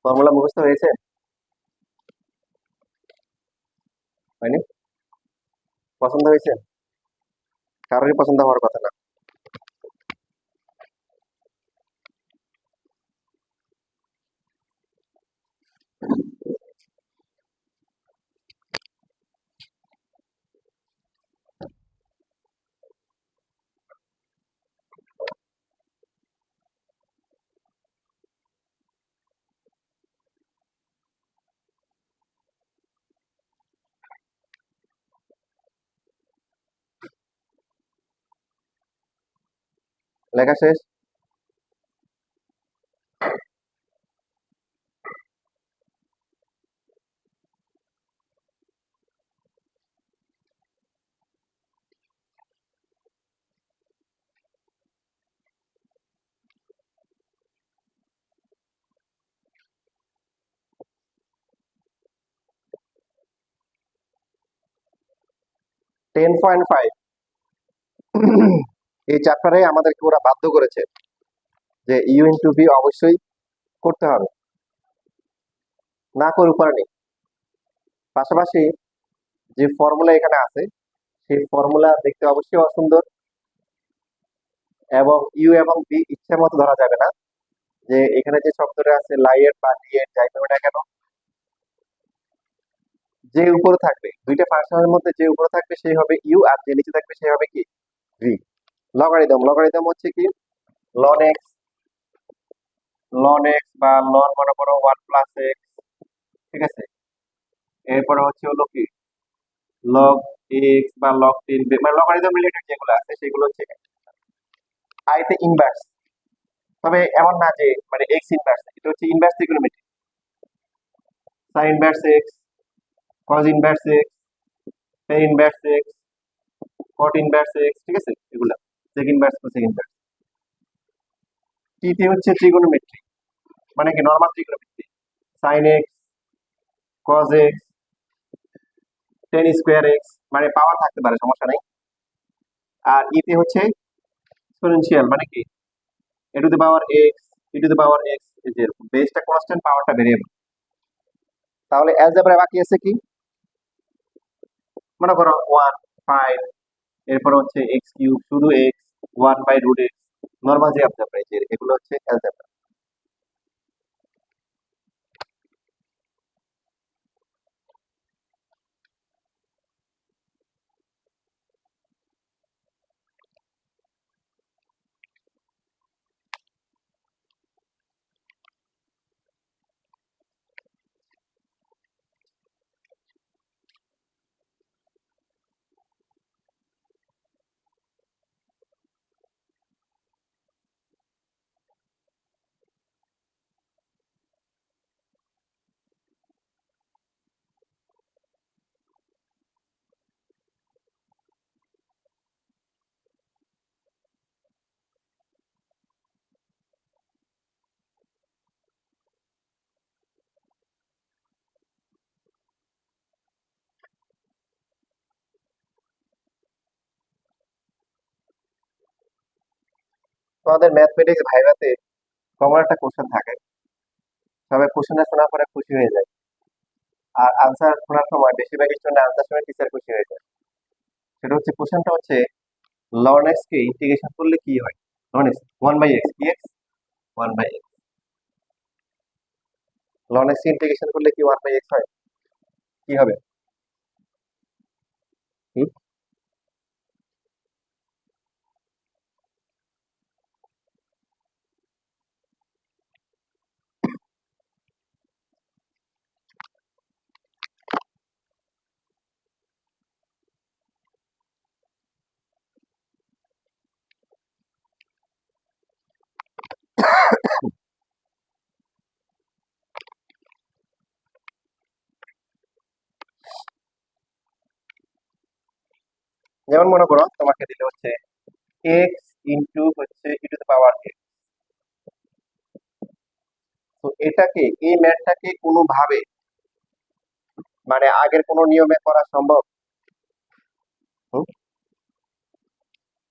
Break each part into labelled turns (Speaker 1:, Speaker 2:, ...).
Speaker 1: Formula মুখস্থ হয়েছে? হয়নি? পছন্দ হয়েছে? কারোরই পছন্দ হওয়ার কথা না। লেখা শেষ? টেন পয়েন্ট ফাইভ এই চ্যাপ্টারে আমাদেরকে ওরা বাধ্য করেছে যে ইউ ইন্টু ভি অবশ্যই করতে হবে, না করে উপায় নেই। পাশাপাশি যে ফর্মুলা এখানে আছে সেই ফর্মুলা দেখতে অবশ্যই অসুন্দর, এবং ইউ এবং ভি ইচ্ছা মতো ধরা যাবে না। যে এখানে যে শব্দটা আছে লাইয়ের বা ডিয়ের যাই হবে না কেন, যে উপরে থাকবে দুইটা ফাংশনের মধ্যে যে উপরে থাকবে সেই হবে ইউ, আর যে নিচে থাকবে সেই হবে কি ভি। লগারিদম, লগারিদম হচ্ছে কি লন এক্স, লন এক্স বা লন মনে করো ওয়ান প্লাস এক্স, ঠিক আছে। এরপরে হচ্ছে হলো কি লগ এক্স বা লগ টেন, মানে লগারিদম রিলেটেড যেগুলো আছে সেগুলো হচ্ছে আইতে ইনভার্স। তবে এমন না যে মানে এক্স ইনভার্স, এটা হচ্ছে inverse trigonometry, sign inverse x, cos inverse x, ten inverse x, কট ইনভার্স এক্স, ঠিক আছে। এগুলা সেক ইনভার্স, কোসেক ইনভার্স। টিতে হচ্ছে ট্রিগোনোমেট্রি, মানে কি normal trigonometry, sine x, cos x, tan square x, মানে পাওয়ার থাকতে পারে সমস্যা নাই। আর ইতে হচ্ছে এক্সপোনেনশিয়াল, মানে কি a to the power x, e to the power x, এই যে বেসটা কনস্ট্যান্ট, পাওয়ারটা ভেরিয়েবল। তাহলে অ্যালজেব্রা বাকি আছে কি, মনে করো 1 5, এরপর হচ্ছে এক্স কিউব, শুধু x, 1 by root x, normal যে অ্যালজেব্রা, এই যে এগুলো হচ্ছে অ্যালজেব্রা। তোমাদের ম্যাথমেটিক্স ভাইভাতে কমন একটা কোশ্চেন থাকে, সবাই কোশ্চেনটা শোনার পরে খুশি হয়ে যায়, আর আনসার শোনার সময় বেশিরভাগ স্টুডেন্ট আনসার শুনে টিচার খুশি হয়ে যায়। সেটা হচ্ছে কোশ্চেনটা হচ্ছে লন এক্স কে ইন্টিগ্রেশন করলে কি হয়। লন এক্স 1/x, কি x 1/x, loan x integration করলে কি 1/x হয়, কি হবে? হুম? যেমন মনে করো তোমাকে দিলে হচ্ছে এক্স ইন্টু হচ্ছে e to the power x, তো এটাকে এই ম্যাথটাকে কোনোভাবে মানে আগের কোনো নিয়মে করা সম্ভব? হুম?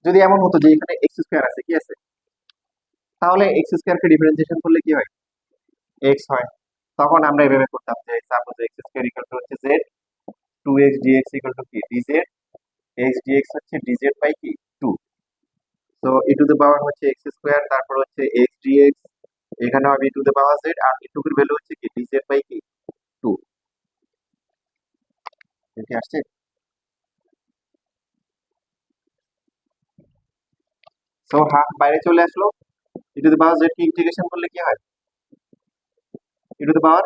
Speaker 1: যদি এমন হতো যে এখানে এক্স স্কোয়ার আছে, কি আছে, তাহলে এক্স স্কোয়ারকে ডিফারেন্সিয়েশন করলে কি হয়, এক্স হয়। তখন আমরা এভাবে করতাম যে suppose x square equal to হচ্ছে Z, 2x dx equal to কি ডিজেড, এক্স ডিএক্স হচ্ছে ডিজেড বাই কি 2। তো ই টু দ্য পাওয়ার হচ্ছে এক্স স্কোয়ার, তারপর হচ্ছে এক্স ডিএক্স, এখানে হবে e to the power Z, আর এটুকুর ভ্যালু হচ্ছে কি ডিজেড বাই কি 2। এটি আসছে। সো হাফ বাইরে চলে আসলো, e to the power z কে ইন্টিগ্রেশন করলে কি হয়, ই টু দ্য পাওয়ার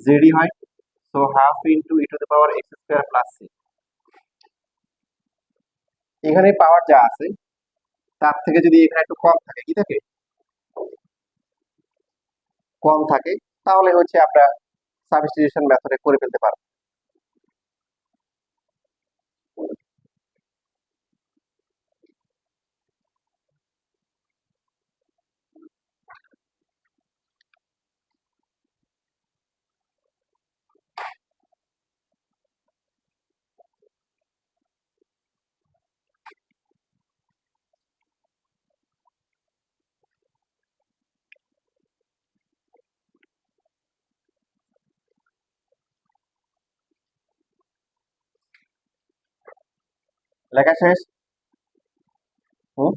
Speaker 1: জেডই হয়। So half into e to the power x square plus c. এখানে পাওয়ার যা আছে তার থেকে যদি এখানে একটু কম থাকে, কি থাকে, কম থাকে, তাহলে হচ্ছে আমরা সাবস্টিটিউশন মেথডে করে ফেলতে পারবো। লেখা শেষ? হুম?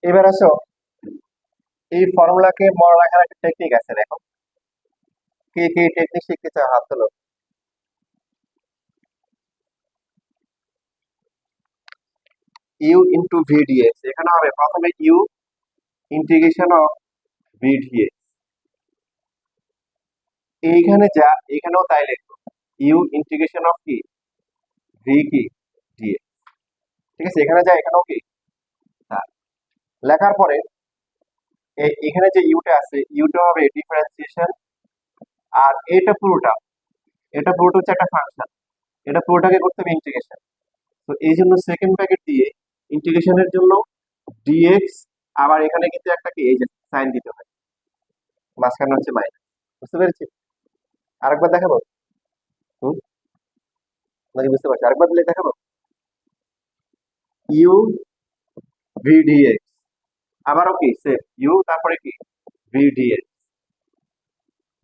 Speaker 1: এবার আসো, এই ফর্মুলাকে মনে রাখার একটা টেকনিক আছে, দেখো কে কে টেকনিক শিখতে চাও হাত তোলো। ইউ ইন্টু ভিডিএস, এখানে হবে প্রথমে ইউ ইন্টিগ্রেশন অফ ভিডিএস, এইখানে যা এখানেও তাই লিখবো, ইউ ইন্টিগ্রেশন অফ কি ভি কি ডিএস। ঠিক আছে, এখানে যা এখানেও কি তাই। লেখার পরে এখানে যে ইউটা আছে, ইউটা হবে ডিফারেন্সিয়েশন, আর এটা পুরোটা হচ্ছে একটা ফাংশন, এটা পুরোটাকে করতে হবে ইন্টিগ্রেশন। তো এই জন্য সেকেন্ড ব্র্যাকেট দিয়ে ইন্টিগ্রেশনের জন্য ডিএক্স, আবার এখানে কিন্তু একটা কি এই যে সাইন দিতে হয়, মাঝখানে হচ্ছে মাইনাস। বুঝতে পেরেছি? আরেকবার দেখাবো? হুম? নাকি বুঝতে পারছি? আরেকবার দিলে দেখাবো। ইউ ভিডিএক্স, আবারও কি সেম ইউ, তারপরে কি ভিডিএক্স,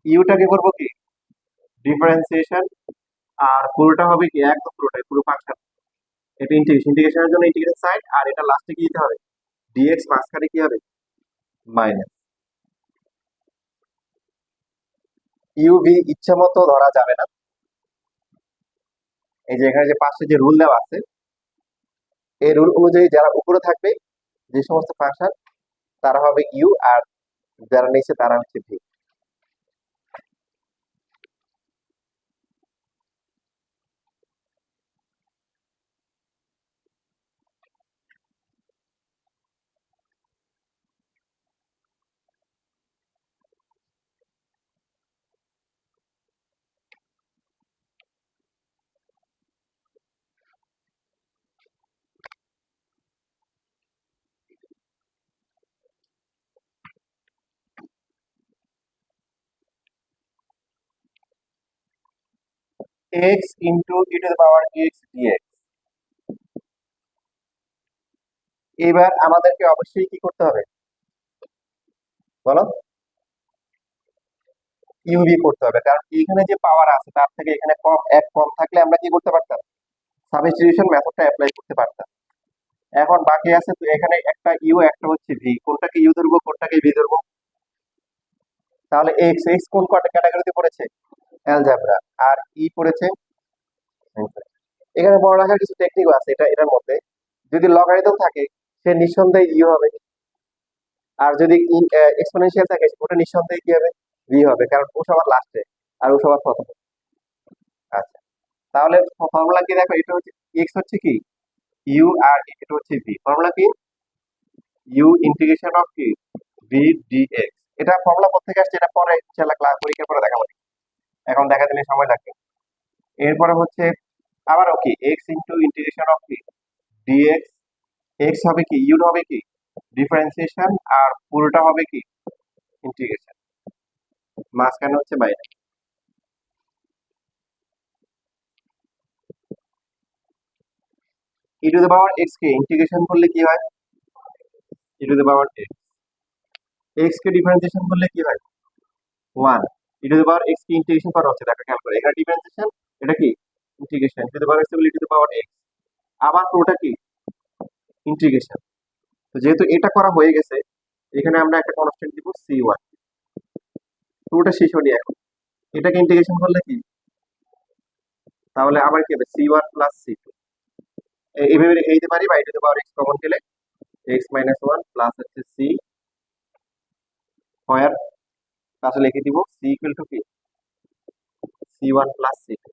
Speaker 1: ইউটাকে করবো কি ডিফারেন্সিয়েশন, আর পুরোটা হবে কি একদম পুরোটাই পুরো ফাংশন, এটা ইন্টিগ্রেশন, ইন্টিগ্রেশনের জন্য ইন্টিগ্রেশন সাইন, আর এটা লাস্টে কি দিতে হবে ডিএক্স, মাঝখানে কি হবে মাইনাস। ইউভি ইচ্ছা মতো ধরা যাবে না, এই যে এখানে যে পাশে যে রুল দেওয়া আছে, এই রুল অনুযায়ী যারা উপরে থাকবে যে সমস্ত ফাংশন তারা হবে ইউ, আর যারা নিচে তারা হচ্ছে V. X into e to the power x dx. এবার আমাদেরকে অবশ্যই কি করতে হবে বলো, ইউভি করতে হবে, কারণ এখানে যে পাওয়ার আছে তার থেকে এখানে কম, এক কম থাকলে আমরা কি করতে পারতাম, সাবস্টিটিউশন মেথডটা অ্যাপ্লাই করতে পারতাম। এখন বাকি আছে তো এখানে একটা ইউ, একটা হচ্ছে ভি, কোনটাকে ইউ ধরবো কোনটাকে ভি ধরবো, তাহলে এক্স এক্স কোন ক্যাটাগরিতে পড়েছে, অ্যালজেব্রা, আর ই পড়েছে answer। এখানে বড় রাখার কিছু টেকনিকও আছে, এটার মধ্যে যদি লগারিদম থাকে সে নিঃসন্দেহে ইউ হবে, আর যদি এক্সপোনেনশিয়াল থাকে ওটা নিঃসন্দেহে কি হবে ভি হবে, কারণ ও সবার লাস্টে আর ও সবার প্রথমে। আচ্ছা, তাহলে ফর্মুলা কি দেখো, এটা হচ্ছে এক্স হচ্ছে কি ইউ, আর এটা হচ্ছে ভি, ফর্মুলা কি ইউ ইন্টিগ্রেশন অফ কি ভি ডিএক্স। এটা ফর্মুলা কোথা থেকে আসছে এটা পরে ইনশাআল্লাহ ক্লাস পরীক্ষার পরে দেখাবো, এখন দেখা দিলে সময় লাগবে। এরপরে হচ্ছে আবারও কি এক্স ইন্টু ইন্টিগ্রেশন অফ কি ডিএক্স, এক্স হবে কি, ইউ হবে কি ডিফারেন্সিয়েশন, আর পুরোটা হবে কি ইন্টিগ্রেশন, মাঝখানে হচ্ছে minus. E to the power x কে ইন্টিগ্রেশন করলে কি হয়, ই to the power x. X কে ডিফারেন্সিয়েশন করলে কি হয়, 1। E to the power x কে ইন্টিগ্রেশন করা হচ্ছে, দেখো খেয়াল করে, এখানে ডিফারেন্সিয়েশন, এটা কি integration, e to the power x e to the power x, আবার পুরোটা কি ইন্টিগ্রেশন। তো যেহেতু এটা করা হয়ে গেছে, এখানে আমরা একটা কনস্ট্যান্ট দিব c1, পুরোটা শেষ হয়নি এখন। এটাকে ইন্টিগ্রেশন করলে কি, তাহলে আবার কি হবে c1 প্লাস c2, এইভাবে রেখে দিতে পারি, বা e to the power x common গেলে x মাইনাস 1 প্লাস হচ্ছে c স্কয়ার, তাহলে লিখে দিব c ইকুয়াল টু কি c1 প্লাস c2।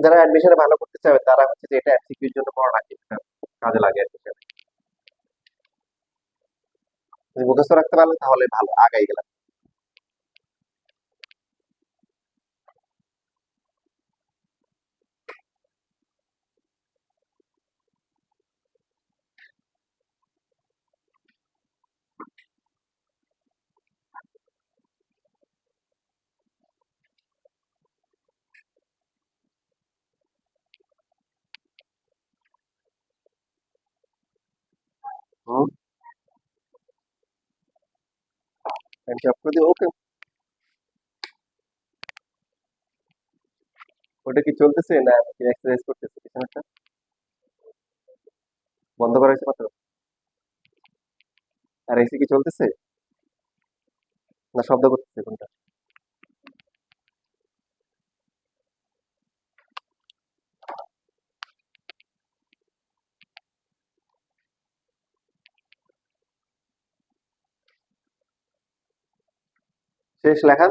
Speaker 1: যারা অ্যাডমিশনে ভালো করতে চাবে তারা হচ্ছে যে এটা এমসিকিউর জন্য পড়া রাখে, কাজে লাগে অ্যাডমিশনে। যদি মুখস্থ রাখতে পারলে তাহলে ভালো, আগাই গেলাম। হুম, জব করে দিও, ওকে। ওটা কি চলতেছে না এক্সারসাইজ করতেছে কিছু একটা, বন্ধ করা হয়েছে মাত্র, আর এসি কি চলতেছে না শব্দ করতেছে কোনটা? শেষ লেখা।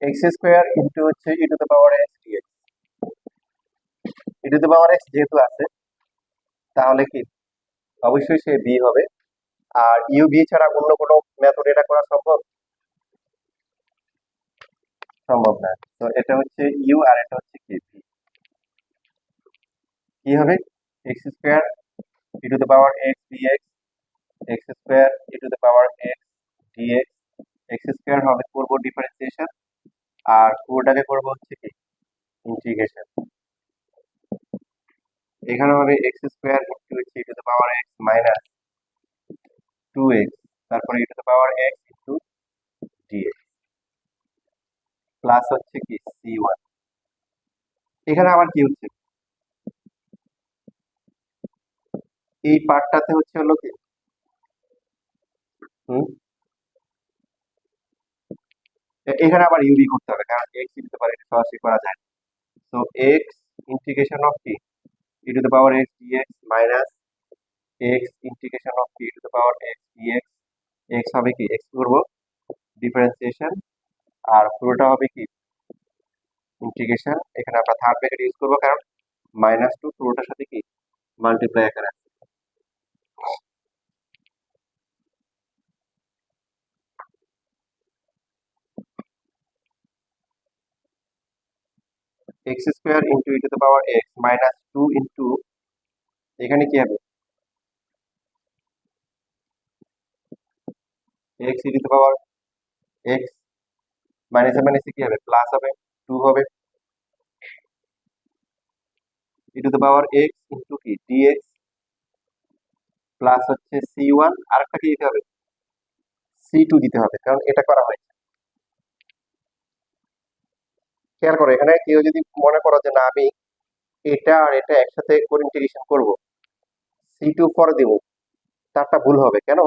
Speaker 1: এক্স স্কোয়ার ইন্টু হচ্ছে e to the power x dx, e to the power x যেহেতু আছে, তাহলে কি অবশ্যই সে বি হবে। আর ইউ বি ছাড়া অন্য কোনো মেথড এটা করা সম্ভব, সম্ভব না। তো এটা হচ্ছে ইউ আর এটা হচ্ছে কি ভি। কি হবে, x square e to the power x dx, x square e to the power x dx, x square হবে করবো ডিফারেন্সিয়েশন, আর পুরোটাকে করবো হচ্ছে কি ইন্টিগ্রেশন। এখানে হবে এক্স স্কোয়ার ইন্টু হচ্ছে e to the power x minus 2x, তারপরে e to the power x into dx, plus হচ্ছে কি c1। এখানে আবার কি হচ্ছে, এই পার্টটাতে হচ্ছে হলো কি, হুম, এখানে আবার ইউবি করতে হবে, কারণ x e to the power এটা সরাসরি করা যায়। তো এক্স ইন্টিগ্রেশন অফ কি e to the power x dx minus x integration of e to the power x dx, x হবে কি এক্স করবো ডিফারেন্সিয়েশন, আর পুরোটা হবে কি ইন্টিগ্রেশন। এখানে আমরা থার্ড ব্র্যাকেট ইউজ করবো, কারণ মাইনাস টু পুরোটার সাথে কি মাল্টিপ্লাই আকারে আছে। X square into e to the power x minus 2 into, এখানে কি হবে x e to the power x minus মাইনাসে কি হবে প্লাস হবে, 2 হবে e to the power x into কি ডিএক্স, প্লাস হচ্ছে c1, আরেকটা কি দিতে হবে c2 দিতে হবে, কারণ এটা করা হয়েছে। খেয়াল করো, এখানে কেউ যদি মনে করো যে না আমি এটা আর এটা একসাথে করে ইন্টিগ্রেশন করব, C2 পরে দিব, তারটা ভুল হবে কেন?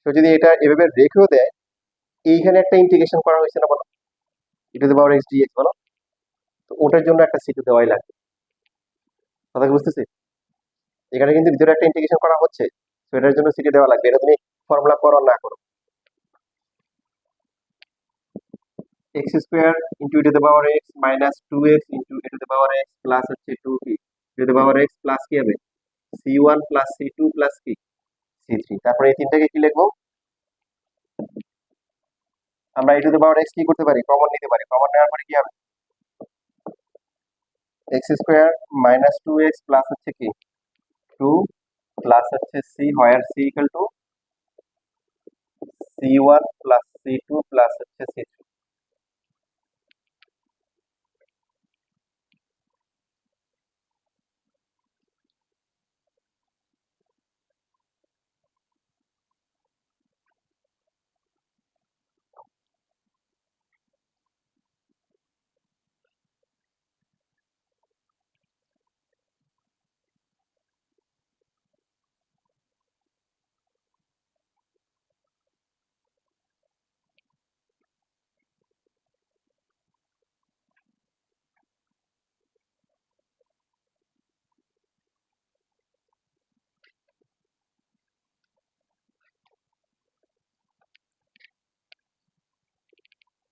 Speaker 1: তো যদি এটা এভাবে রেখেও দেয়, এইখানে একটা ইন্টিগ্রেশন করা হয়েছে না বলো, e⁻x dx বলো, তো ওটার জন্য একটা C2 দেওয়াই লাগবে। কথা কি বুঝতেছি? এখানে কিন্তু ভিতরে একটা ইন্টিগ্রেশন করা হচ্ছে, তো এটার জন্য C2 দেওয়া লাগবে, এটা তুমি ফর্মুলা করো আর না করো। x² into e⁻x minus 2x into e⁻x plus হচ্ছে 2 কি e⁻x প্লাস কি হবে C1 প্লাস C2 প্লাস কি C3। তারপরে এই তিনটাকে কি লিখবো আমরা? e⁻x কি করতে পারি, কমন নিতে পারি, কমন নেওয়ার পরে কি হবে x² মাইনাস 2x প্লাস হচ্ছে কি 2 প্লাস হচ্ছে c, where c equal to C1 plus C2 plus হচ্ছে C3।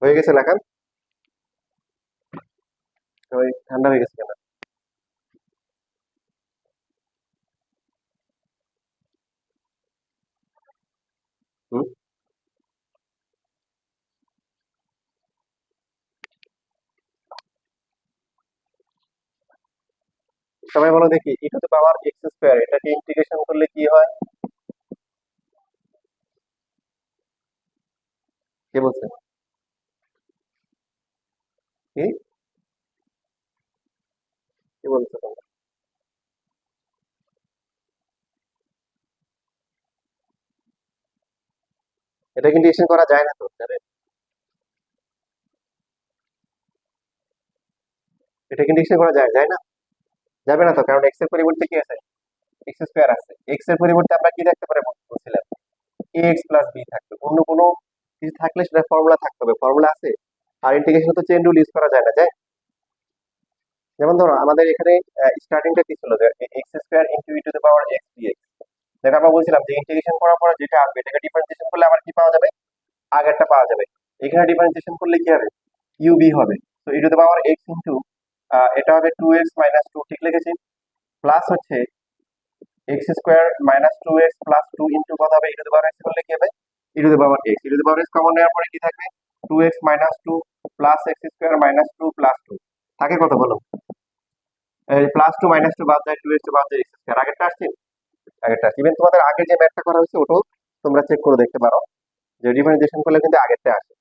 Speaker 1: হয়ে গেছে লেখা? ওই ঠান্ডা হয়ে গেছে কেন? হুম, সবাই বলো দেখি e⁻x², এটাকে ইন্টিগ্রেশন করলে কি হয়? কে বলছে? কি কি বলছো তোমরা? এটা ইন্টিগ্রেশন করা যায় না তো জানেন? এটা ইন্টিগ্রেশন করা যায় যায় না? যাবে না তো, কারণ x এর পরিবর্তে কি আছে, x² আছে, x এর পরিবর্তে আমরা কি রাখতে পারি বলছিলাম, ax প্লাস b থাকবে, অন্য কোনো কিছু থাকলে সেটা ফর্মুলা থাকতে হবে, ফর্মুলা আছে। আর ইন্টিগ্রেশন তো চেইন রুল ইউজ করা যায় না, যায়? যেমন ধরো আমাদের এখানে স্টার্টিংটা কি ছিল, যে x² ইন্টু e⁻x dx, যেটা আমরা বলছিলাম যে ইন্টিগ্রেশন করার পরে যেটা আসবে এটাকে ডিফারেন্সিয়েশন করলে আবার কি পাওয়া যাবে, আগেরটা পাওয়া যাবে। এখানে ডিফারেন্সিয়েশন করলে কি হবে, ইউবি হবে। তো e⁻x ইন্টু এটা হবে 2x মাইনাস 2, ঠিক লিখেছি, প্লাস হচ্ছে x² minus 2x plus 2 into কত হবে e⁻x করলে কি হবে e⁻x কমন নেওয়ার পরে কি থাকবে 2x minus 2 plus x² minus 2 plus 2 থাকে কত বলো, এই প্লাস 2 মাইনাস 2 বাদ যায়, 2x বাদ যায়, x², আগেরটা আসছে, আগেরটা আসছে। ইভেন তোমাদের আগে যে ম্যাথটা করা হয়েছে ওটাও তোমরা চেক করে দেখতে পারো, যে ডিফারেন্সিয়েশন করলে কিন্তু আগেরটা আসে।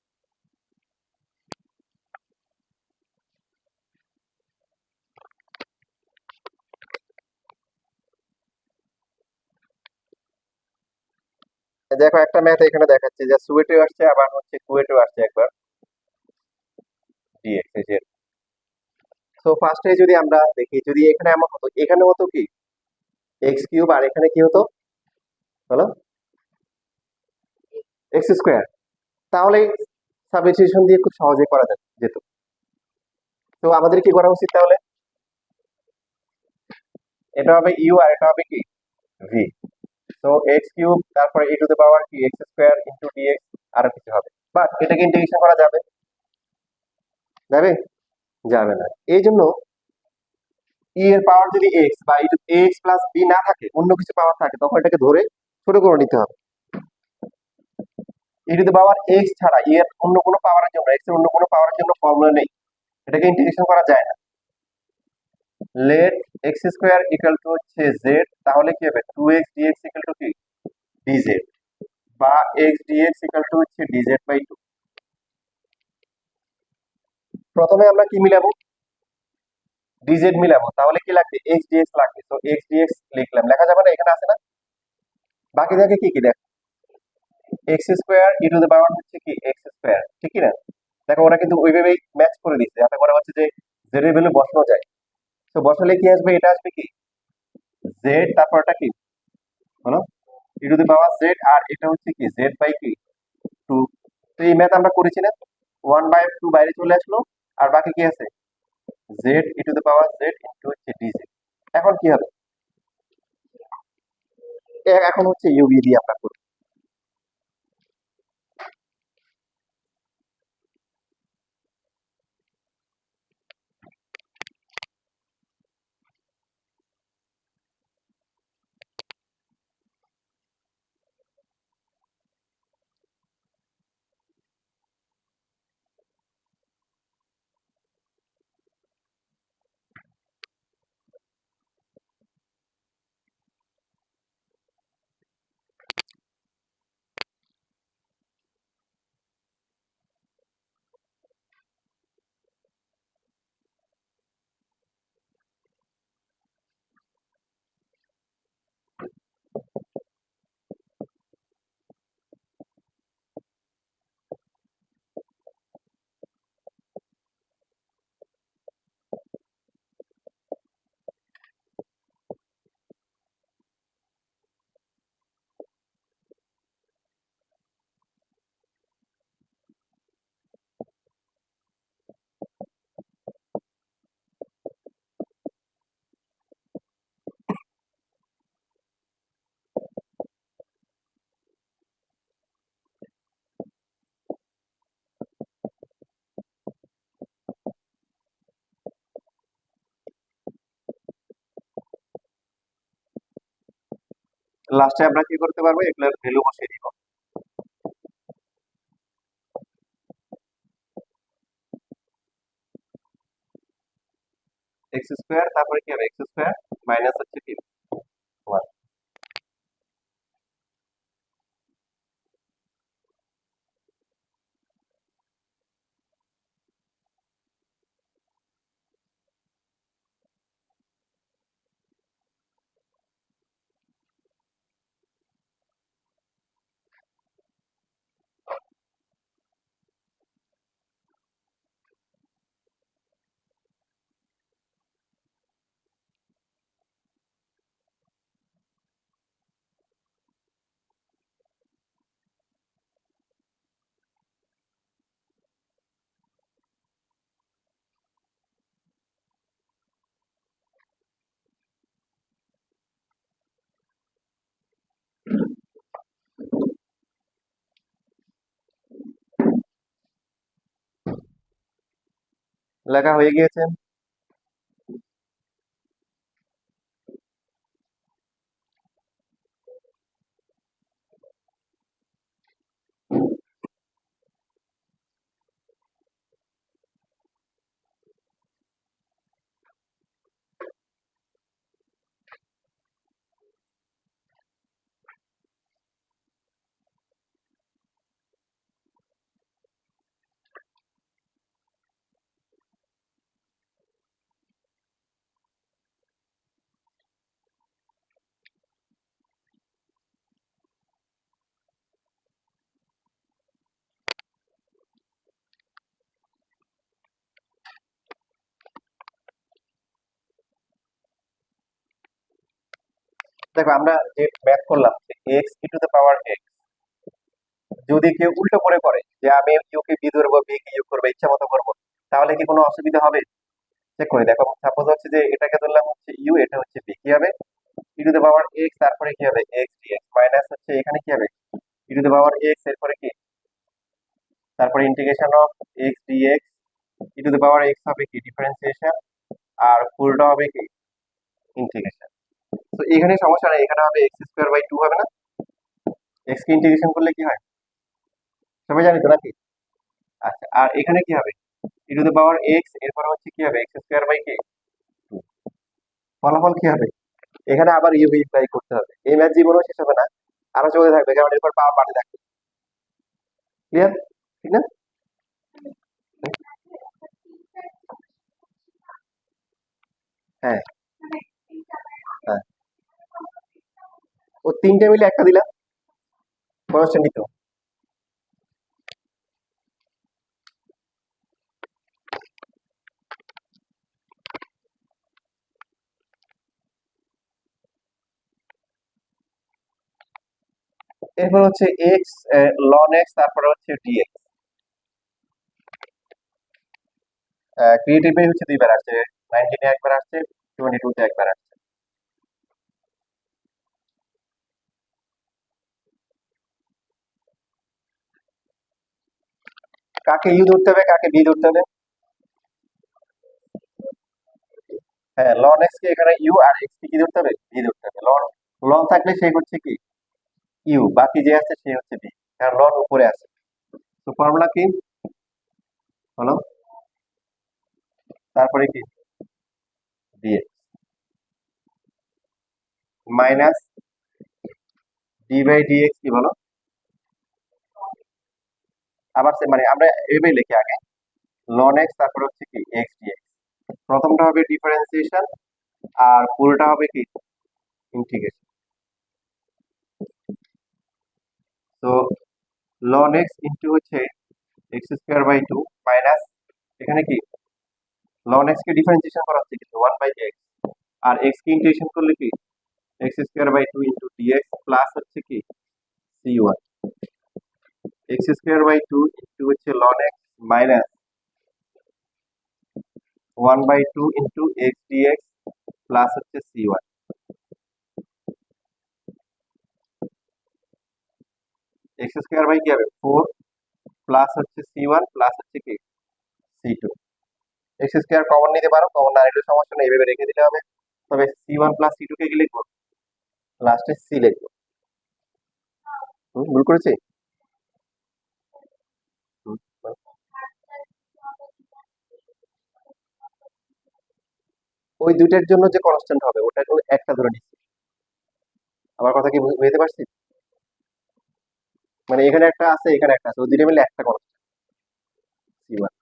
Speaker 1: দেখো একটা ম্যাথ এখানে দেখাচ্ছে যে সুয়েটেও আসছে, আবার হচ্ছে কুয়েটেও আসছে একবার dx এর। তো ফার্স্টে যদি আমরা দেখি, যদি এখানে এমন হতো, এখানে হতো কি x³ আর এখানে কি হতো বলো, x², তাহলে সাবস্টিটিউশন দিয়ে খুব সহজে করা যেত। তো আমাদের কি করা উচিত তাহলে, এটা হবে ইউ আর এটা হবে কি ভি। তো x³ তারপরে কি x² ইন্টু dx, আরো কিছু হবে, বাট এটাকে ইন্টিগ্রেশন করা যাবে, যাবে? যাবে না। এই জন্য এর পাওয়ার যদি x বা ax প্লাস b না থাকে, অন্য কিছু পাওয়ার থাকে, তখন এটাকে ধরে ছোট করে নিতে হবে। x ছাড়া এর অন্য কোনো পাওয়ারের জন্য, x এর অন্য কোনো পাওয়ারের জন্য ফর্মুলা নেই, এটাকে ইন্টিগ্রেশন করা যায় না। লেট x² ইকুয়াল টু হচ্ছে z, তাহলে কি হবে 2x dx ইকুয়াল টু কি dz, বা x dx ইকুয়াল টু হচ্ছে dz/2। প্রথমে আমরা কি মিলাবো, dz মিলাবো, তাহলে কি লাগবে x dx লাগবে, তো x dx লিখলাম, লেখা যাবে না, এখানে আছে না, বাকি থাকে কি কি দেখো x² হচ্ছে কি x², ঠিক কি না? দেখো ওরা কিন্তু ওইভাবেই ম্যাচ করে দিচ্ছে, যাতে করে হচ্ছে যে z এর ভ্যালু বসানো যায়। তো তো বসালে কি আসবে, এটা আসবে কি জেড, তারপরটা কি হলো ই টু দি পাওয়ার জেড, আর এটা হচ্ছে কি জেড বাই কি 2। তো এই ম্যাথ আমরা করেছি না, 1/2 বাইরে চলে আসলো, আর বাকি কি আছে Z E to the power Z into হচ্ছে ডিজে। এখন কি হবে, এখন হচ্ছে ইউবি দিয়ে আমরা করব। লাস্টে আমরা কি করতে পারবো, এগুলোর ভ্যালু বসিয়ে দিব। এক্স স্কোয়ার, তারপরে কি হবে এক্স স্কোয়ার মাইনাস হচ্ছে কি 1। লেখা হয়ে গিয়েছে। দেখো আমরা যে ম্যাথ করলাম যে x e to the power x, যদি কেউ উল্টো করে যে আমি ইউ কে বি ধরবো, বি কে ইউ করবো, ইচ্ছা মতো করবো, তাহলে কি কোনো অসুবিধা হবে? চেক করে দেখো, সাপোজ হচ্ছে যে এটাকে ধরলাম হচ্ছে ইউ, এটা হচ্ছে বি, কি হবে e to the power x, তারপরে কি হবে এক্স ডিএক্স মাইনাস হচ্ছে এখানে কি হবে e to the power x, এরপরে কি তারপরে integration of x dx e to the power x হবে কি ডিফারেন্সিয়েশন, আর পুরোটা হবে কি ইন্টিগ্রেশন। তো এখানে সমস্যা নেই, এখানে হবে এক্স স্কোয়ার বাই 2 হবে না, এক্স কে ইন্টিগ্রেশন করলে কি হয় সবাই জানি তো নাকি? আচ্ছা, আর এখানে কি হবে e to the power x, এরপর হচ্ছে কি হবে এক্স স্কোয়ার বাই কি 2। ফলাফল কি হবে, এখানে আবার ইউ ইমপ্লাই করতে হবে, এই ম্যাথ জীবনেও শেষ হবে না, আরো চলতে থাকবে, কারণ এরপর পাওয়ার বাড়তে থাকবে। ক্লিয়ার, ঠিক না? হ্যাঁ, হ্যাঁ, ও তিনটে মিলে একটা দিলাম কনস্ট্যান্ট তো। এরপর হচ্ছে এক্স, লন এক্স, তারপরে হচ্ছে ডিএক্স। ক্রিয়েটিভে হচ্ছে দুইবার আসছে, 19 এ একবার আসছে, 22 তে একবার আসছে। কাকে ইউ ধরতে হবে, কাকে বি ধরতে হবে? হ্যাঁ, লন এক্স কে এখানে ইউ, আর এক্স কে কি ধরতে হবে, বি ধরতে হবে। লন লন থাকলে সে হচ্ছে কি ইউ, বাকি যে আছে সে হচ্ছে বি, কারণ লন উপরে আছে। তো ফর্মুলা কি হলো, তারপরে কি dx minus d by dx কি বলো, আবার মানে আমরা এভাবে লিখি আগে, লন এক্স তারপরে হচ্ছে কি এক্স ডিএক্স। প্রথমটা হবে ডিফারেন্সিয়েশন, আর পুরোটা হবে কি ইন্টিগ্রেশন। তো লন এক্স ইন্টু হচ্ছে x square by two minus, এখানে কি লন এক্স কে ডিফারেন্সিয়েশন করা হচ্ছে কিন্তু 1/x, আর এক্স কে ইন্টিগ্রেশন করলে কি x square by two into dx plus হচ্ছে কি c one, x square by two into হচ্ছে ln x minus 1/2 into x dx plus হচ্ছে c one. X square by কি হবে 4 প্লাস হচ্ছে সি ওয়ান প্লাস হচ্ছে কি C two. X square common নিতে পারো, কমন না নিলে সমস্যা নেই, এইভাবে রেখে দিলে হবে। তবে c one plus c two কে কি লিখবো, লাস্টে সি লিখবো। ভুল করেছি? হুম, ওই দুইটার জন্য যে কনস্ট্যান্ট হবে ওটা কিন্তু একটা ধরে নিচ্ছি। আমার কথা কি বুঝতে পারছি? মানে এখানে একটা আছে, এখানে একটা আছে, ওই দুইটা মিলে একটা কনস্ট্যান্ট সি ওয়ান।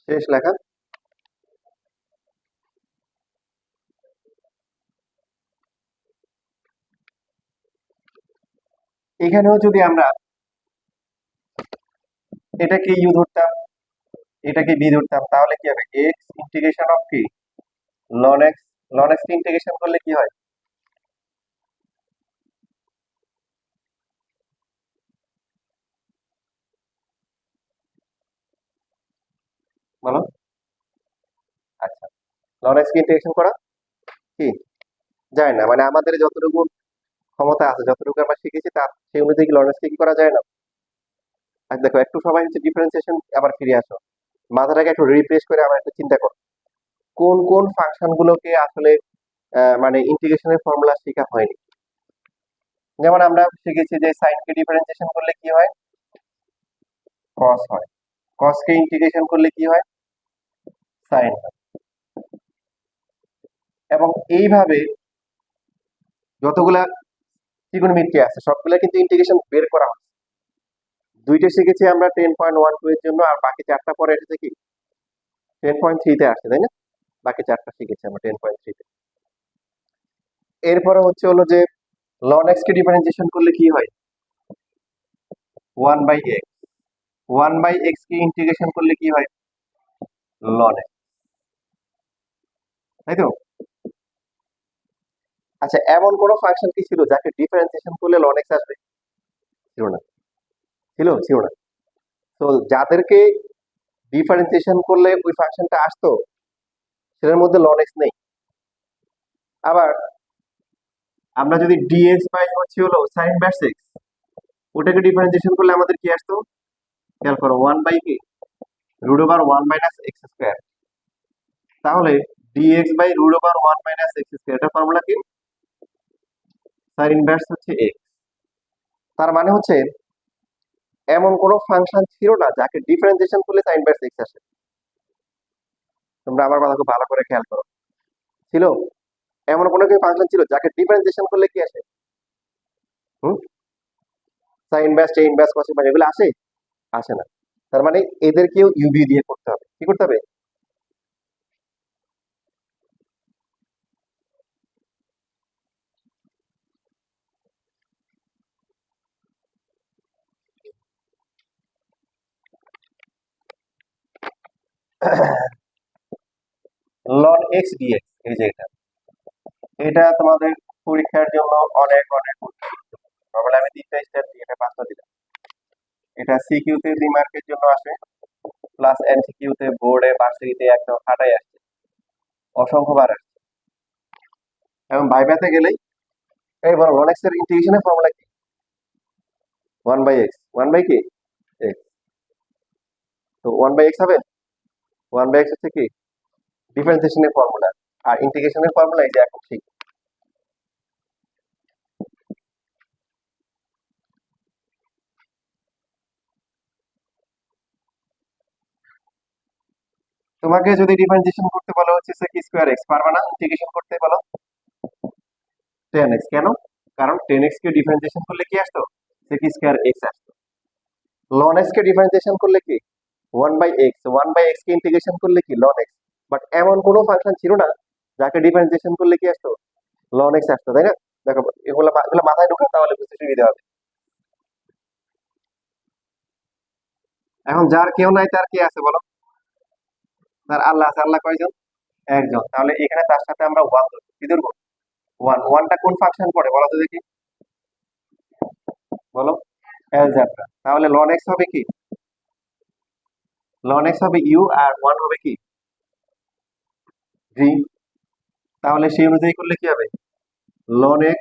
Speaker 1: শেষ লেখা। এখানেও যদি আমরা এটাকে ইউ ধরতাম, এটাকে বি ধরতাম, তাহলে কি হবে এক্স ইন্টিগ্রেশন অফ কি লন এক্স, লন এক্স কে ইন্টিগ্রেশন করলে কি হয় বলো? আচ্ছা, লন এক্স কে ইন্টিগ্রেশন করা কি যায় না, মানে আমাদের যতটুকু ক্ষমতা আছে, যতটুকু আমরা শিখেছি তার সেই অনুযায়ী কি লন এক্স কে কি করা যায় না? আর দেখো একটু সবাই হচ্ছে ডিফারেন্সিয়েশন আবার ফিরে আসো, মাথাটাকে একটু রিফ্রেশ করে আবার একটু চিন্তা করো কোন কোন ফাংশন গুলোকে আসলে মানে ইন্টিগ্রেশনের ফর্মুলা শেখা হয়নি। যেমন আমরা শিখেছি যে সাইন কে ডিফারেন্সিয়েশন করলে কি হয়, কস হয়। কস কে ইন্টিগ্রেশন করলে কি হয়, সাইন হয়। এবং এইভাবে যতগুলা ত্রিকোণমিতি আছে সবগুলা কিন্তু ইন্টিগ্রেশন বের করা হয়। দুইটা শিখেছি আমরা 10.12 এর জন্য, আর বাকি চারটা পরে এসেছে কি 10.3 তে আসছে, তাই না? বাকি চারটা শিখেছি আমরা 10.3 তে। এরপরে হচ্ছে হলো যে লন এক্স কে ডিফারেন্সিয়েশন করলে কি হয় 1/x, 1/x কে ইন্টিগ্রেশন করলে কি হয় লন এক্স, তাই তো? আচ্ছা, এমন কোন ফাংশন কি ছিল যাকে ডিফারেন্সিয়েশন করলে লন এক্স আসবে? ছিল না। ছিল না। তো যাদেরকে ডিফারেন্সিয়েশন করলে ওই ফাংশনটা আসতো সেটার মধ্যে লন এক্স নেই। আবার আমরা যদি ডিএক্স বাই হচ্ছে হলো সাইন ইনভার্স এক্স, ওটাকে ডিফারেন্সিয়েশন করলে আমাদের কি আসতো, খেয়াল করো 1 বাই কি রুট ওভার 1 - x²। তাহলে dx by root over 1 - x², এটা ফর্মুলা কি সাইন ইনভার্স হচ্ছে এক্স। তার মানে হচ্ছে এমন কোনো ফাংশন ছিল না যাকে ডিফারেন্সিয়েশন করলে সাইন ইনভার্স এক্স আসে। তোমরা আমার কথা খুব ভালো করে খেয়াল করো। ছিল? এমন কোনো কি ফাংশন ছিল যাকে ডিফারেন্সিয়েশন করলে কি আসে? হুম? Sine inverse, tan inverse, cos inverse এগুলো আসে? আসে না। তার মানে এদেরকেও ইউবি দিয়ে করতে হবে। কি করতে হবে? লন এক্স ডিএক্স, এই যে এটা তোমাদের পরীক্ষার জন্য অনেক অনেক প্রবলেম। আমি 3টা স্টেপ দিয়ে এটা 5টা দিলাম। এটা সিকিউ তে 2 মার্কের জন্য আসে, প্লাস এমসিকিউ তে বোর্ডে ভার্সিটিতে একদম ফাটাই আসে, অসংখ্যবার আসে। এবং ভাইভাতে গেলেই এই বলো লন এক্স এর ইন্টিগ্রেশনের ফর্মুলা কি? 1 বাই এক্স, 1 বাই কি এক্স। তো 1 বাই এক্স হবে, 1 বাই এক্স হচ্ছে কি ডিফারেন্সিয়েশনের ফর্মুলা, আর ইন্টিগ্রেশনের ফর্মুলা এই যে এখন ঠিক। তোমাকে যদি ডিফারেন্সিয়েশন করতে বলো হচ্ছে sec স্কয়ার এক্স, পারবা না? ইন্টিগ্রেশন করতে বলো 10x, কেন? কারণ 10x কে ডিফারেন্সিয়েশন করলে কি আসতো? sec স্কয়ার এক্স আসতো। ln x কে ডিফারেন্সিয়েশন করলে কি 1 বাই এক্স, 1 বাই এক্স কে ইন্টিগ্রেশন করলে কি ln x। বাট এমন কোনো ফাংশন ছিল না যাকে ডিফারেন্সিয়েশন করলে কি আসতো? ln x আসতো, তাই না? দেখো এগুলো এগুলো মাথায় ঢুকাও, তাহলে বুঝতে সুবিধা হবে। এখন যার কেউ নাই তার কি আছে বলো? তার আল্লাহ আছে। আল্লাহ কয়জন? একজন। তাহলে এখানে তার সাথে আমরা ওয়ান ধরবো। কি ধরবো? ওয়ান। ওয়ানটা কোন ফাংশন পড়ে বলো তো দেখি, বলো। অ্যালজেব্রা। তাহলে ln x হবে কি? ln x হবে ইউ, আর ওয়ান হবে কি ভি। তাহলে সেই অনুযায়ী করলে কি হবে? ln x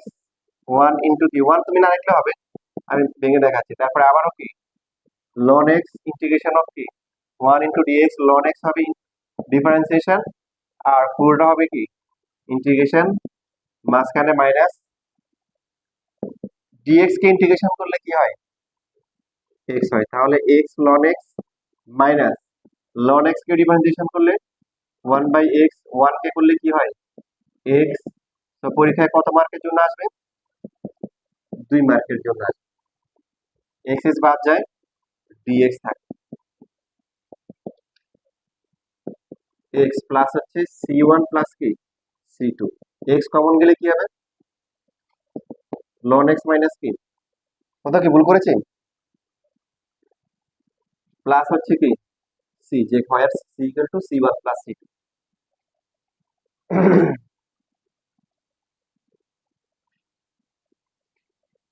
Speaker 1: 1 ইন্টু কি, ওয়ান তুমি না লিখলে হবে, আমি ভেঙে দেখাচ্ছি। তারপরে আবারও কি ln x ইন্টিগ্রেশন অফ কি 1 ইন্টু ডিএক্স, ln x হবে ডিফারেন্সিয়েশন, আর পুরোটা হবে কি ইন্টিগ্রেশন, মাঝখানে মাইনাস। ডিএক্স কে ইন্টিগ্রেশন করলে কি হয়? এক্স হয়। তাহলে x ln x minus ln x কে ডিফারেন্সিয়েশন করলে 1 বাই এক্স, 1 কে করলে কি হয় এক্স। তো পরীক্ষায় কত মার্কের জন্য আসবে? 2 মার্কের জন্য আসবে। এক্স এস বাদ যায়, ডিএক্স থাকে। এক্স প্লাস হচ্ছে সি ওয়ান প্লাস কি সি টু। এক্স কমন গেলে কি হবে? ln x মাইনাস কি, কোথাও কি ভুল করেছি? প্লাস হচ্ছে কি সি, যে হোয়ার C equal to C one plus c two.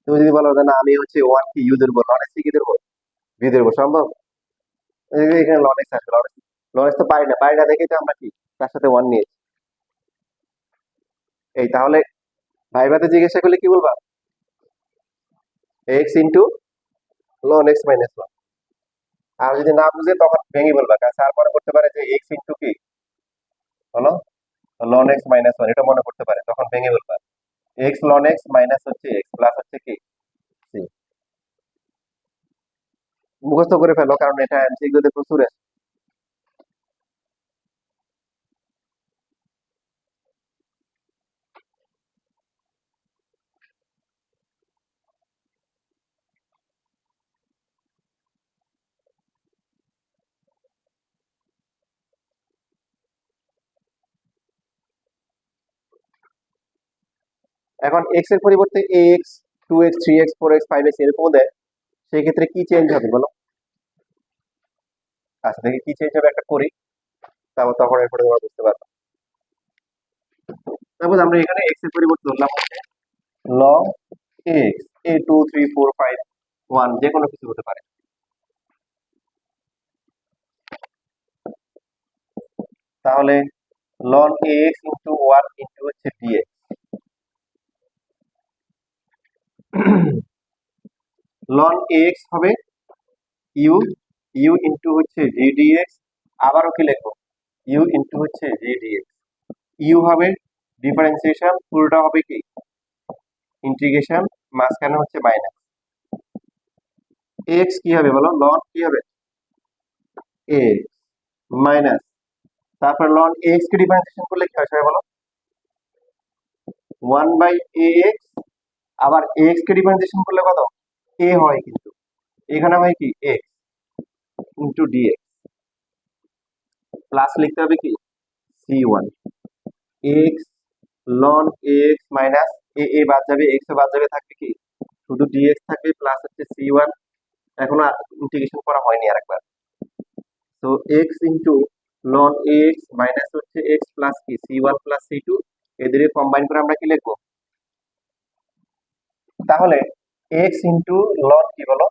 Speaker 1: তুমি যদি বলো যে না আমি হচ্ছে ওয়ান কি ইউ ধরবো, ln x কি ধরবো, ভি ধরবো, সম্ভব? এখানে ln x আসবে, ln x তো পাই না, পাই না দেখেই তো আমরা কি তার সাথে ওয়ান নিয়েছি। এই তাহলে ভাইভাতে জিজ্ঞাসা করলে কি বলবা? X into ln x minus one. আর যদি না বুঝে তখন ভেঙে বলবা, কারণ স্যার মনে করতে পারে যে এক্স ইন্টু কি হলো ln x মাইনাস ওয়ান, এটা মনে করতে পারে, তখন ভেঙে বলবা এক্স ln x মাইনাস হচ্ছে এক্স প্লাস হচ্ছে কি সি। মুখস্থ করে ফেলো, কারণ এটা এমসিকিউতে প্রচুর আসে। এখন এক্স এর পরিবর্তে x, 2x, 3x, 4x, 5x এরকম দেয়, সেই ক্ষেত্রে কি চেঞ্জ হবে বলো? আচ্ছা দেখি কি চেঞ্জ হবে, একটা করি, তারপর তখন এরপরে তোমরা বুঝতে পারবে। তারপর আমরা এখানে এক্স এর পরিবর্তে ধরলাম হচ্ছে ln এক্স, এ 2, 3, 4, 5, 1 যে কোনো কিছু হতে পারে। তাহলে ln এক্স ইন্টু 1 ইন্টু হচ্ছে ডিএক্স। ln এক্স হবে ইউ, ইউ ইন্টু হচ্ছে ভি ডিএক্স। আবারও কি লিখবো? ইউ ইন্টু হচ্ছে ভি ডিএক্স। ইউ হবে ডিফারেন্সিয়েশন, পুরোটা হবে কি ইন্টিগ্রেশন, মাঝখানে হচ্ছে মাইনাস। এক্স কি হবে বলো, লন কি হবে, এক্স মাইনাস, তারপর লন এক্স কে ডিফারেন্সিয়েশন করলে কি হয় সবাই বলো, 1/ax, আবার এক্স কে ডিফারেন্সিয়েশন করলে কত, এ হয়, কিন্তু এখানে হয় কি এক্স ইন্টু ডিএক্স, প্লাস লিখতে হবে কি c1 x ln x minus এ বাদ যাবে, এক্স বাদ যাবে, থাকবে কি শুধু ডিএক্স থাকবে, প্লাস হচ্ছে c1, এখনো ইন্টিগ্রেশন করা হয়নি আরেকবার, তো x into loan x minus হচ্ছে এক্স প্লাস কি c1 প্লাস c2, এদের কম্বাইন করে আমরা কি লিখবো, তাহলে এক্স ইন্টু লন কি বলো,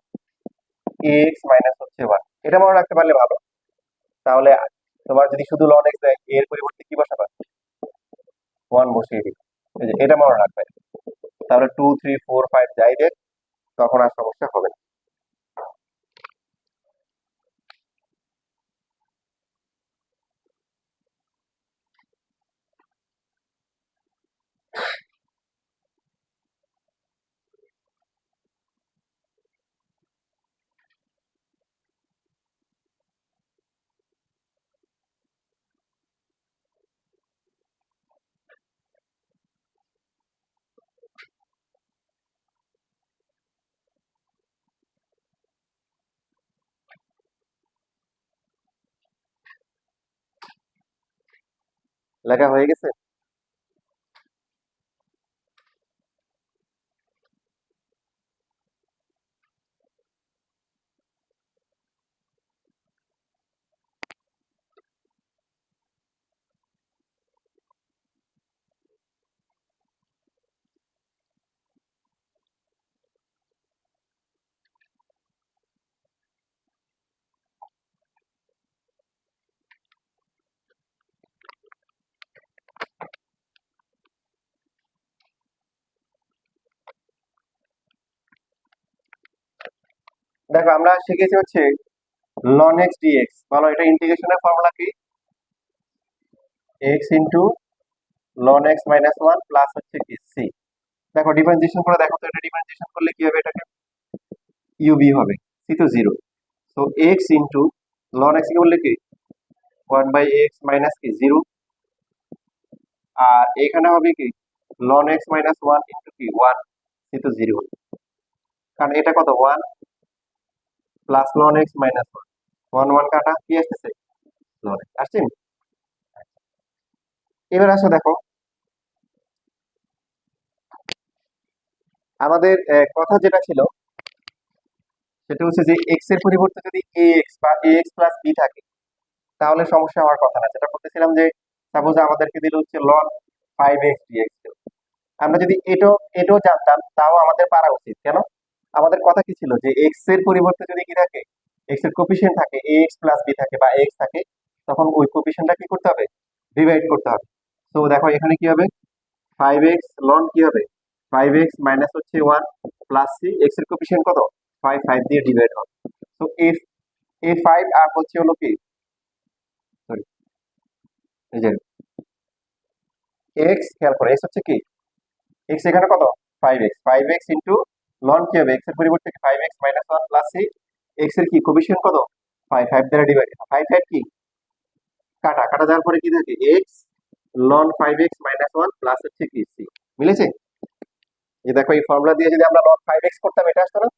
Speaker 1: এক্স মাইনাস হচ্ছে 1, এটা মনে রাখতে পারলে ভালো। তাহলে তোমার যদি শুধু লন এক্স দেয়, এর পরিবর্তে কি বসাবা, 1 বসিয়ে দিবে, এই যে এটা মনে রাখবে, তাহলে 2 3 4 5 যাই দেখ, তখন আর সমস্যা হবে না। লেখা হয়ে গেছে। দেখো আমরা শিখেছি হচ্ছে লন এক্স ডিএক্স, বলো এটা ইন্টিগ্রেশনের ফর্মুলা কি, x into loan x minus 1 plus হচ্ছে কি সি। দেখো ডিফারেন্সিয়েশন করে দেখো তো, এটা ডিফারেন্সিয়েশন করলে কি হবে, এটাকে ইউবি হবে, সি তো জিরো, তো এক্স ইন্টু লন এক্স কি বললে কি 1/x মাইনাস কি জিরো, আর এখানে হবে কি লন এক্স মাইনাস 1 ইন্টু কি 1, সি তো জিরো, কারণ এটা কত 1 প্লাস লন এক্স মাইনাস 1, 1 1 কাটা কি আসতেছে, লন এক্স আসছে। এবার আসো দেখো আমাদের কথা যেটা ছিল, সেটা হচ্ছে যে এক্স এর পরিবর্তে যদি এ এক্স বা এ এক্স প্লাস বি থাকে, তাহলে সমস্যা হওয়ার কথা না। যেটা বলতেছিলাম যে সাপোজ আমাদেরকে দিল হচ্ছে লন 5x dx, আমরা যদি এটাও এটাও জানতাম তাও আমাদের পারা উচিত, কেন, আমাদের কথা কি ছিল যে এক্স এর পরিবর্তে যদি কি থাকে, এক্স এর কোফিশিয়েন্ট থাকে, এ এক্স প্লাস বি থাকে বা এক্স থাকে, তখন ওই কোফিশিয়েন্টটা কি করতে হবে, ডিভাইড করতে হবে। তো দেখো এখানে কি হবে, 5x লন কি হবে, 5x মাইনাস হচ্ছে 1 প্লাস সি, এক্স এর কোফিশিয়েন্ট কত 5, 5 দিয়ে ডিভাইড হবে। তো এ 5 আর হচ্ছে হলো কি, সরি এই যে এক্স, খেয়াল করে এক্স হচ্ছে কি, এক্স এখানে কত 5x, 5x ইন্টু লন কি হবে, এক্স এর পরিবর্তে 5x minus 1 plus C, x এর কি কোফিশিয়েন্ট কত 5, 5 দ্বারা ডিভাইড, 5 5 কি কাটা, কাটা যাওয়ার পরে কি থাকে x loan 5x minus 1 plus হচ্ছে কি সি, মিলেছে। এই দেখো এই ফর্মুলা দিয়ে যদি আমরা লন 5x করতাম, এটা আসতো না।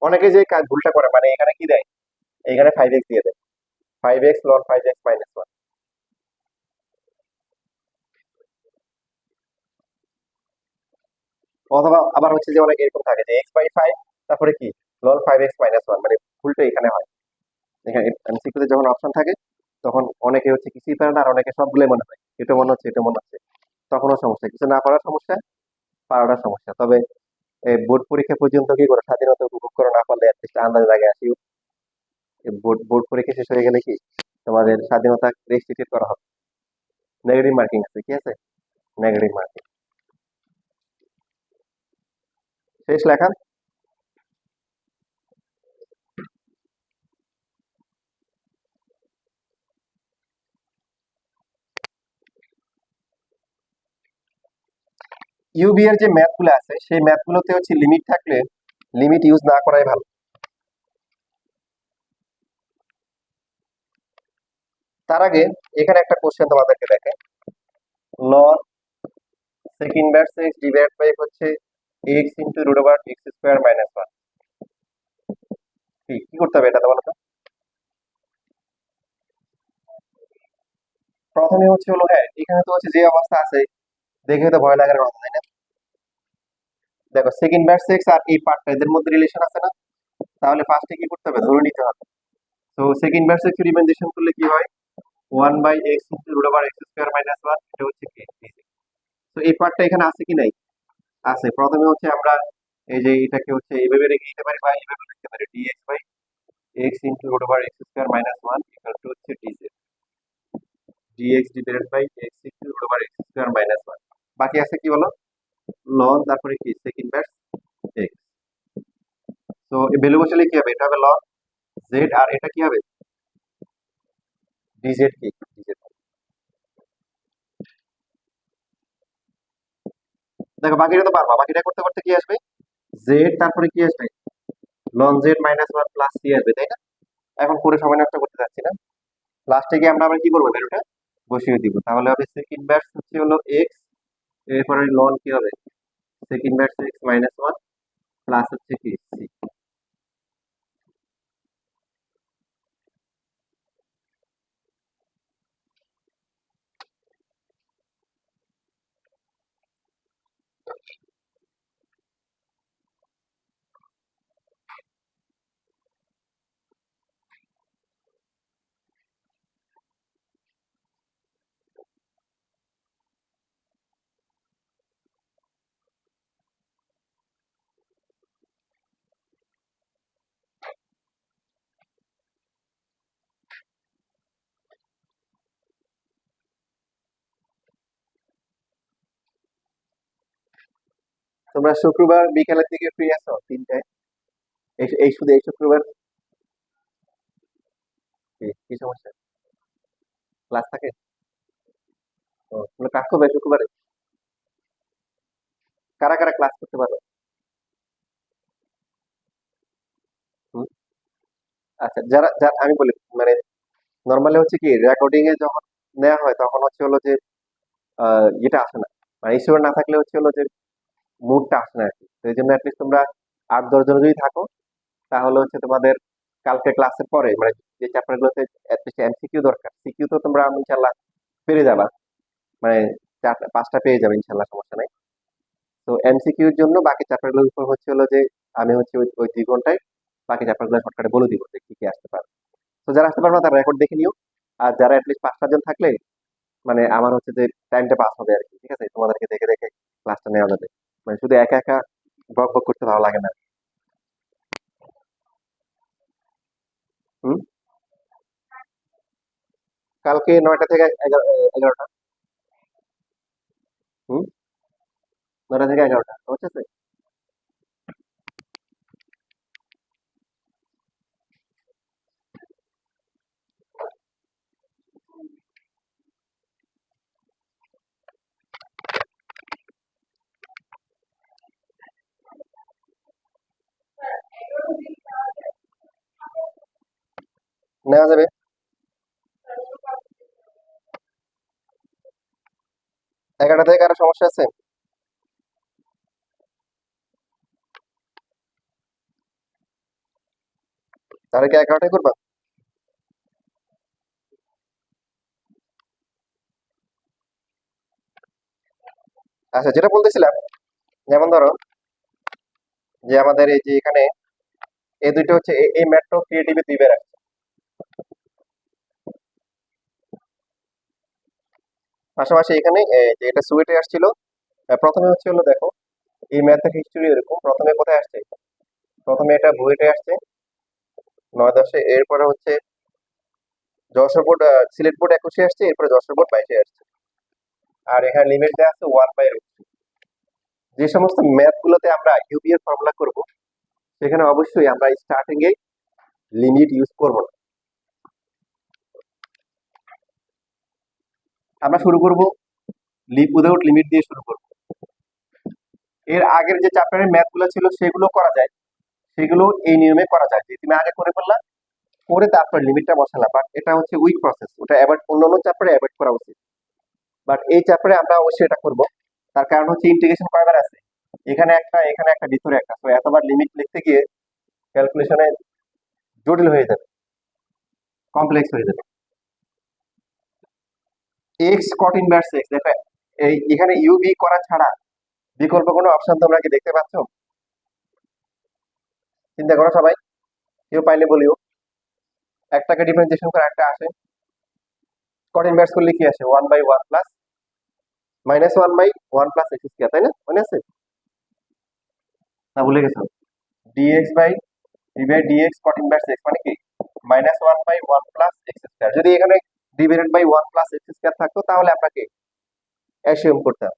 Speaker 1: অনেকে যে কাজ ভুলটা করে, মানে এখানে কি দেয়, এখানে 5x দিয়ে দেয়, 5x লন 5x মাইনাস 1, অথবা আবার হচ্ছে যে অনেক এরকম থাকে যে x/5 তারপরে কি লন 5x মাইনাস 1, মানে ভুলটা এখানে হয়। এখানে এমসিকিউতে যখন অপশন থাকে, তখন অনেকে হচ্ছে কিছুই পারে না, আর অনেকে সবগুলোই মনে হয়, এটা মনে হচ্ছে এটা মনে হচ্ছে, তখনও সমস্যা, কিছু না পারার সমস্যা, পারাটার সমস্যা। তবে এই বোর্ড পরীক্ষা পর্যন্ত কি করে স্বাধীনতা উপভোগ করে না পারলে অ্যাটলিস্ট আন্দাজ আগে আসি, বোর্ড বোর্ড পরীক্ষা শেষ হয়ে গেলে কি তোমাদের স্বাধীনতা রেস্ট্রিক্টেড করা হবে, নেগেটিভ মার্কিং আছে, কি আছে, নেগেটিভ মার্কিং। শেষ লেখা। ইউবি এর যে ম্যাথ গুলো আছে, সেই ম্যাথ গুলোতে হচ্ছে লিমিট থাকলে লিমিট ইউজ না করাই ভালো। তার আগে এখানে একটা কোশ্চেন তোমাদেরকে দেখে, ln sec inverse x divide by হচ্ছে x into root over x square minus one. কি করতে হবে এটা বলো তো? প্রথমে হচ্ছে হলো, হ্যাঁ এখানে তো হচ্ছে যে অবস্থা আছে দেখে তো ভয় লাগার কথা, তাই না? দেখো sec inverse x আর এই পার্টটা এদের মধ্যে রিলেশন আছে না, তাহলে ফার্স্টে কি করতে হবে, ধরে নিতে হবে। তো sec inverse x রিপ্রেজেন্টেশন করলে কি হয়, 1/x into root over x square minus one, এটা হচ্ছে কি। তো এই পার্টটা এখানে আছে কি নাই? আছে। প্রথমে হচ্ছে আমরা এই যে এটাকে হচ্ছে এইভাবে রেখে দিতে পারি বা এইভাবে লিখতে পারি, dx by x into root over x square minus one equal to হচ্ছে dz, dx divided by x into root over x square minus one. বাকি আছে কি বলো, লন তারপরে কি sec ইনভার্স এক্স। তো এই ভ্যালু বসালে কি হবে, এটা হবে লন জেড আর এটা কি হবে, dz কি dz। দেখো বাকিটা তো পারবা, বাকিটা করতে করতে কি আসবে, জেড তারপরে কি আসবে, ln z minus one plus C আসবে, তাই না? এখন করে সময় নষ্ট করতে যাচ্ছি না, লাস্টে গিয়ে আমরা আবার কি করবো, ভ্যালুটা বসিয়ে দিব। তাহলে হবে sec ইনভার্স হচ্ছে হলো এক্স, এরপরে লন কি হবে, sec inverse x minus one plus হচ্ছে কি সি। তোমরা শুক্রবার বিকালের দিকে ফ্রি আছো 3টায়? এই শুধু এই শুক্রবার? কি সমস্যা, ক্লাস থাকে? ও, তোমরা কাজ করবে শুক্রবারে? কারা কারা ক্লাস করতে পারো? হুম? আচ্ছা, যারা আমি বলি, মানে নর্মালি হচ্ছে কি রেকর্ডিং এ যখন নেওয়া হয় তখন হচ্ছে হলো যে ইয়েটা আসে না, মানে ঈশ্বর না থাকলে হচ্ছে হলো যে মুডটা আসে না আর কি। তো এই জন্য অ্যাটলিস্ট তোমরা 8-10 জন যদি থাকো তাহলে হচ্ছে তোমাদের কালকে ক্লাসের পরে, মানে যে চ্যাপ্টার গুলোতে অ্যাটলিস্ট এমসিকিউ দরকার, সিকিউ তো তোমরা ইনশাল্লাহ পেরে যাবা, মানে 4-5টা পেয়ে যাবে ইনশাল্লাহ, সমস্যা নাই। তো এমসিকিউ এর জন্য বাকি চ্যাপ্টার গুলোর উপর হচ্ছে হলো যে আমি হচ্ছে ওই 2 ঘন্টায় বাকি চ্যাপ্টার গুলো শর্টকাটে বলে দিব যে কি কি আসতে পারে। তো যারা আসতে পারবে না তারা রেকর্ড দেখে নিও, আর যারা অ্যাটলিস্ট 5টা জন থাকলে মানে আমার হচ্ছে যে টাইমটা পাস হবে আর কি, ঠিক আছে? তোমাদেরকে দেখে দেখে ক্লাসটা নেওয়া যাবে, মানে শুধু একা একা বক বক করতে ভালো লাগে না। হুম? কালকে 9টা থেকে 11টা। হুম, 9টা থেকে 11টা, ঠিক আছে? নেওয়া যাবে। 11টা থেকে কারো সমস্যা আছে? তাহলে কি 11টায় করবা? আচ্ছা, যেটা বলতেছিলাম, যেমন ধরো যে আমাদের এই যে এখানে এই দুইটা হচ্ছে এই মেট্রো ক্রিয়েটিভে 2 বার আসছে, পাশাপাশি এখানে যে এটা সুয়েটে আসছিল। প্রথমে হচ্ছে হলো দেখো, এই ম্যাথের হিস্ট্রি এরকম, প্রথমে কোথায় আসছে, প্রথমে এটা বুয়েটে আসছে 9-10-এ, এরপরে হচ্ছে যশোর বোর্ড, সিলেট বোর্ড 21-এ আসছে, এরপরে যশোর বোর্ড 22-এ আসছে। আর এখানে লিমিট দেওয়া আছে 1/√2। যে সমস্ত ম্যাথ গুলোতে আমরা ইউবি এর ফর্মুলা করব সেখানে অবশ্যই আমরা স্টার্টিং এ লিমিট ইউজ করব না, আমরা শুরু করব উইদাউট লিমিট দিয়ে শুরু করব। এর আগের যে চ্যাপ্টারের ম্যাথ গুলো ছিল সেগুলো করা যায়, সেগুলো এই নিয়মে করা যায়, যে তুমি আগে করে ফেললা, করে তারপর লিমিটটা বসালা, বাট এটা হচ্ছে উইক প্রসেস, ওটা অ্যাভয়েড, অন্যান্য চ্যাপ্টারে অ্যাভয়েড করা উচিত, বাট এই চ্যাপ্টারে আমরা অবশ্যই এটা করব। তার কারণ হচ্ছে ইন্টিগ্রেশন কয়বার আছে, এখানে একটা ভিতরে একটা, তো এতবার লিমিট লিখতে গিয়ে ক্যালকুলেশনে জটিল হয়ে যাবে, কমপ্লেক্স হয়ে যাবে। এক্স কট ইনভার্স এক্স, দেখো এই এখানে ইউ বি করা ছাড়া বিকল্প কোনো অপশন তোমরা কি দেখতে পাচ্ছ? চিন্তা করো সবাই, কেউ পাইলে বলিও। একটাকে ডিফারেন্সিয়েশন করে একটা আসে, কট ইনভার্স করলে কি আসে, 1/1 প্লাস -1/1 প্লাস এক্স স্কয়ার, তাই না? মনে আছে না, ভুলে গেছো? Dx by dx cot inverse x মানে কি, -1/1 প্লাস এক্স স্কয়ার। যদি এখানে divided by 1 plus x square থাকতো তাহলে আপনাকে অ্যাসিউম করতাম।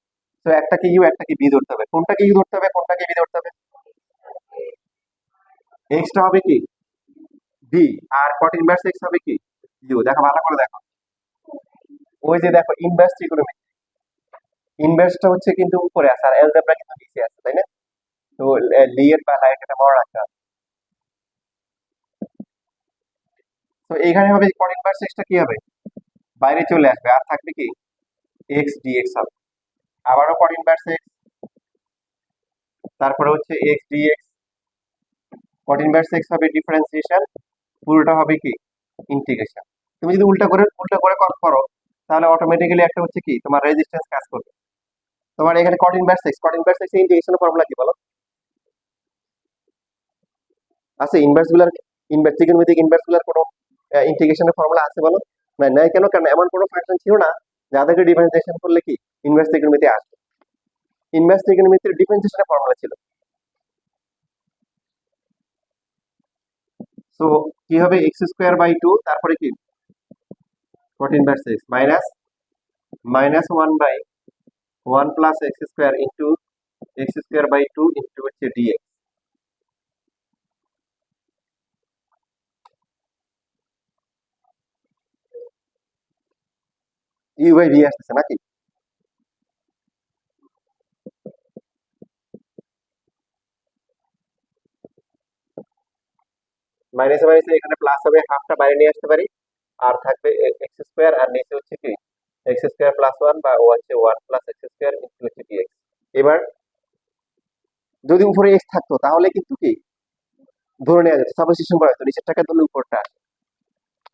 Speaker 1: তো একটাকে ইউ একটাকে বি ধরতে হবে, কোনটাকে ইউ ধরতে হবে কোনটাকে বি ধরতে হবে? এক্সটা হবে কি বি, আর কট ইনভার্স এক্স হবে কি ইউ। দেখো ভালো করে দেখো, ওই যে দেখো ইনভার্স ট্রিগোনোমেট্রি, ইনভার্সটা হচ্ছে কিন্তু উপরে আছে আর অ্যালজেব্রা কিন্তু নিচে আছে, তাই না? তো লিয়েট বা লাইট এটা মনে রাখতে হবে। তো এইখানে হবে কট ইনভার্স এক্সটা কি হবে, বাইরে চলে আসবে, আর থাকবে কি এক্স ডিএক্স হবে। আবারও কট ইনভার্স এক্স, তারপরে হচ্ছে x dx, cot inverse x হবে ডিফারেন্সিয়েশন, পুরোটা হবে কি ইন্টিগ্রেশন। তুমি যদি উল্টা করে করো তাহলে অটোমেটিক্যালি একটা হচ্ছে কি তোমার রেজিস্ট্যান্স কাজ করবে। তোমার এখানে কট ইনভার্স এক্স ইন্টিগ্রেশনের ফর্মুলা কি বলো? আছে ইনভার্স গুলার, ট্রিগোনোমেট্রিক ইনভার্স গুলার কোনো ইন্টিগ্রেশনের ফর্মুলা আছে বলো? নাই, নাই কেন? কারণ এমন কোনো ফাংশন ছিল না যাদেরকে ডিফারেন্সিয়েশন করলে কি ইনভার্স ট্রিগোনোমেট্রি আসবে। ইনভার্স ট্রিগোনোমেট্রির ডিফারেন্সিয়েশনের ফর্মুলা ছিল। সো কি হবে, এক্স স্কোয়ার বাই 2, তারপরে কি cot inverse x -1/1 plus x square into x square by 2 into হচ্ছে ডিএক্স। ইউ বাই ভি আসতেছে নাকি? মাইনাসে মাইনাসে এখানে প্লাস হবে, হাফটা বাইরে নিয়ে আসতে পারি, আর থাকবে এক্স স্কোয়ার, আর নিচে হচ্ছে কি এক্স স্কোয়ার প্লাস 1 বা ও হচ্ছে 1 প্লাস এক্স স্কোয়ার ইন্টু হচ্ছে ডিএক্স। এবার যদি উপরে এক্স থাকতো তাহলে কিন্তু কি ধরে নেওয়া যেত, সাবস্টিটিউশন করা যেত, নিচের টাকা ধরলে উপরটা আসে।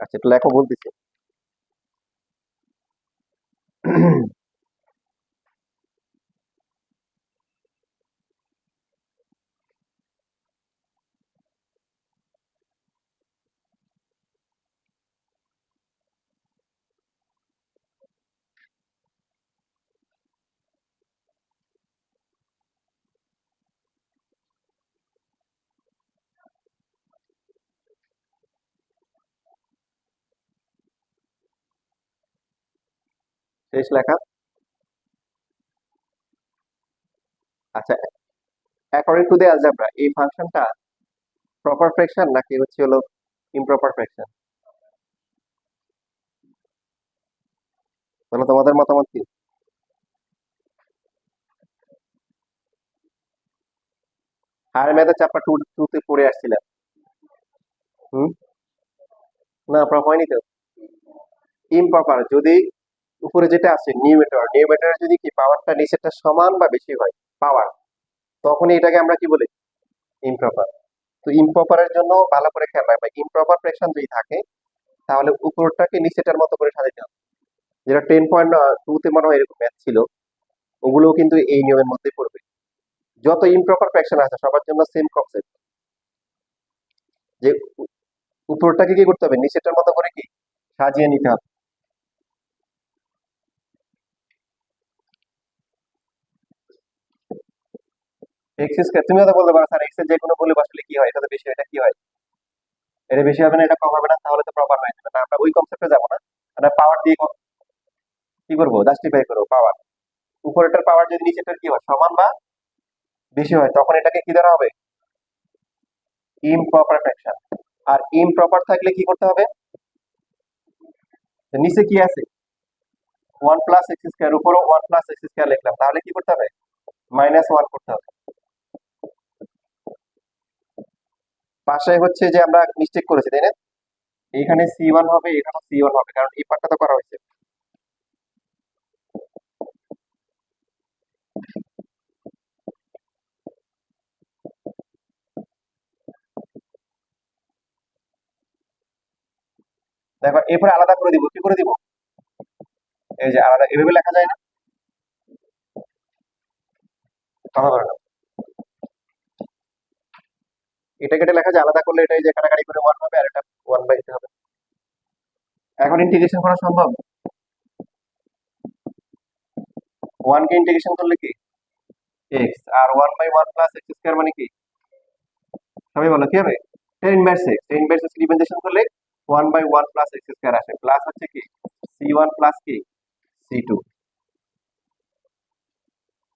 Speaker 1: আচ্ছা একটু লেখো বলতেছি। শেষ লেখা। আচ্ছা, অ্যাকর্ডিং টু দ্য অ্যালজেব্রা এই ফাংশনটা প্রপার ফ্র্যাকশন নাকি হচ্ছে হলো ইমপ্রপার ফ্র্যাকশন? তাহলে তোমাদের মতামত কি? হায়ার ম্যাথের চ্যাপ্টার 2 তে পড়ে আসছিলাম। হুম, না প্রপার হয়নি তো। ইমপ্রপার যদি উপরে যেটা আছে নিউমেটর যদি কি পাওয়ারটা নিচেরটা সমান বা বেশি হয় পাওয়ার, তখনই এটাকে আমরা কি বলি ইমপ্রপার। তো ইমপ্রপারের জন্য ভালো করে খেয়াল রাখবে, ইমপ্রপার ফ্র্যাকশন যদি থাকে তাহলে উপরটাকে নিচেটার মতো করে সাজাতে হবে। যেটা 10.2 তে মনে হয় এরকম ম্যাথ ছিল, ওগুলোও কিন্তু এই নিয়মের মধ্যে পড়বে। যত ইমপ্রপার ফ্র্যাকশন আছে সবার জন্য সেম কনসেপ্ট, যে উপরটাকে কি করতে হবে নিচেরটার মতো করে কি সাজিয়ে নিতে হবে। এক্স স্কয়ার, তুমি হয়তো বলতে পারো স্যার এক্স এর যে কোনো বলে বসালে কি হয়, এটা তো বেশি, এটা কি হয়, এটা বেশি হবে না এটা কম হবে না, তাহলে তো প্রপার হয়ে যাবে না। আমরা ওই কনসেপ্টে যাবো না, আমরা পাওয়ার দিয়ে কি করবো, জাস্টিফাই করবো পাওয়ার। উপরেরটার পাওয়ার যদি নিচেরটার কি হয় সমান বা বেশি হয়, তখন এটাকে কি ধরা হবে ইমপ্রপার ফ্র্যাকশন। আর ইমপ্রপার থাকলে কি করতে হবে, নিচে কি আছে 1 প্লাস এক্স স্কয়ার, উপরও 1 প্লাস এক্স স্কয়ার লিখলাম, তাহলে কি করতে হবে -1 করতে হবে। পাশে হচ্ছে যে আমরা মিস্টেক করেছি, তাই না? এইখানে C1 হবে, এখানে C1 হবে, কারণ এই পার্টটা তো করা হয়েছে। দেখো এরপরে আলাদা করে দিব, কি করে দিব? এই যে আলাদা এভাবে লেখা যায় না, কথা বলে না, এটা কেটে লেখা যায়, আলাদা করলে এটা এই যে কাটাকাটি করে 1 হবে আর এটা 1/2 হবে। এখন ইন্টিগ্রেশন করা সম্ভব। 1 কে ইন্টিগ্রেশন করলে কি x, আর 1/1 প্লাস এক্স স্কয়ার মানে কি? সবাই বলো কি হবে? tan inverse x, tan inverse x representation করলে 1/1 প্লাস এক্স স্কয়ার আসে, প্লাস হচ্ছে কি C1 প্লাস কি C2।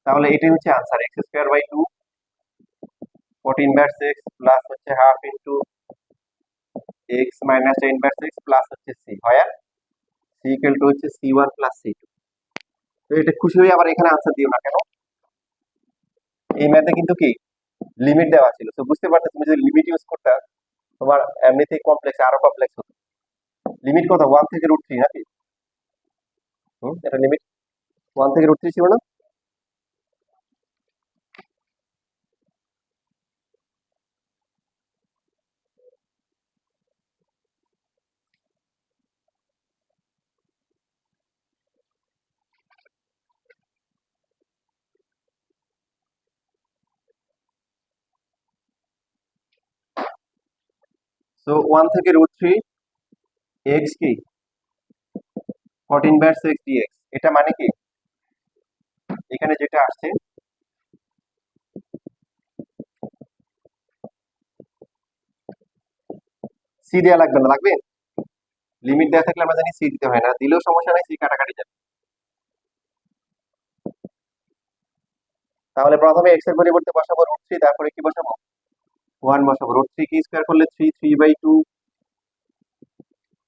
Speaker 1: তাহলে এটাই হচ্ছে answer, x square by 2 cot inverse x plus হচ্ছে half into x minus tan inverse x plus হচ্ছে c, হয় আর c ইকুয়াল টু হচ্ছে C1 প্লাস C2। তো এটা খুশি হয়ে আবার এখানে आंसर দিও না কেন? এই ম্যাথে কিন্তু কি লিমিট দেওয়া ছিল, তো বুঝতে পারছো তুমি যদি লিমিট ইউজ করতে তোমার এমনিতেই কমপ্লেক্স, আরো কমপ্লেক্স হতো। লিমিট কত? 1 থেকে √3 নাকি? এটা লিমিট 1 থেকে √3 ছিল না? সো 1 থেকে √3 x কি cot ইনভার্স x dx, এটা মানে কি এখানে যেটা আসছে c দেয়া লাগবে না, লাগবে? লিমিট দেয়া থাকলে আমরা জানি c দিতে হয় না, দিলেও সমস্যা নাই, c কাটাকাটি যাবে। তাহলে প্রথমে x এর পরিবর্তে বসাবো √3, তারপরে কি বসাবো 1 বসাবো। √3 কি স্কয়ার করলে 3, 3/2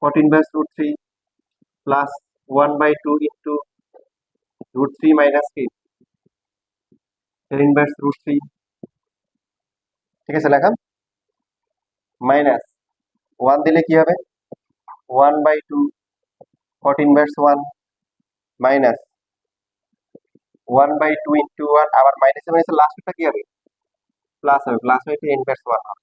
Speaker 1: cot inverse √3 plus 1/2 into √3 minus কি tan ইনভার্স √3। ঠিক আছে, লেখা মাইনাস 1 দিলে কি হবে 1/2 cot ইনভার্স 1 মাইনাস 1/2 ইনটু 1, আবার মাইনাসে মাইনাসে লাস্টটা কি হবে প্লাস হবে, প্লাস হয়ে tan ইনভার্স 1 হবে।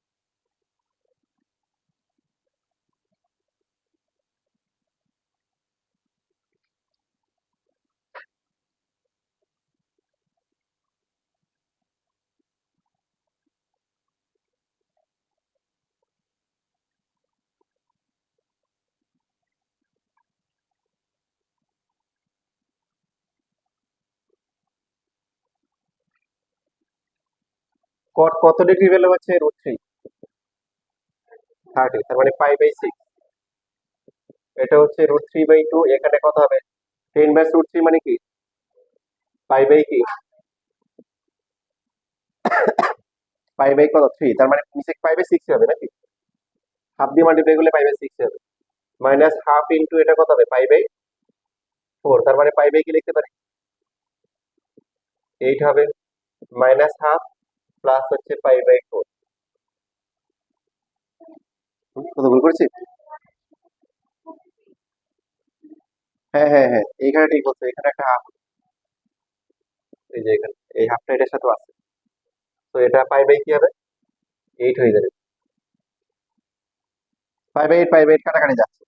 Speaker 1: cot কত ডিগ্রি ভ্যালু হচ্ছে √3 30, তার মানে π/6, এটা হচ্ছে √3/2, এখানে কত হবে tan ইনভার্স √3 মানে কি কি কত 3, তার মানে নিচে π/6 হবে নাকি, হাফ দিয়ে মাল্টিপ্লাই করলে π/6 হবে, মাইনাস হাফ ইনটু এটা কত হবে π/4, তার মানে কি লিখতে পারি 8 হবে, মাইনাস হাফ প্লাস হচ্ছে π/4। কত ভুল করেছি? হ্যাঁ হ্যাঁ হ্যাঁ, এইখানে ঠিক বলছো, এখানে একটা হাফ, এই যে এখানে এই হাফটা এটার সাথে আছে, তো এটা কি হবে 8 হয়ে যাবে, 5/8 কাটাকাটি যাচ্ছে,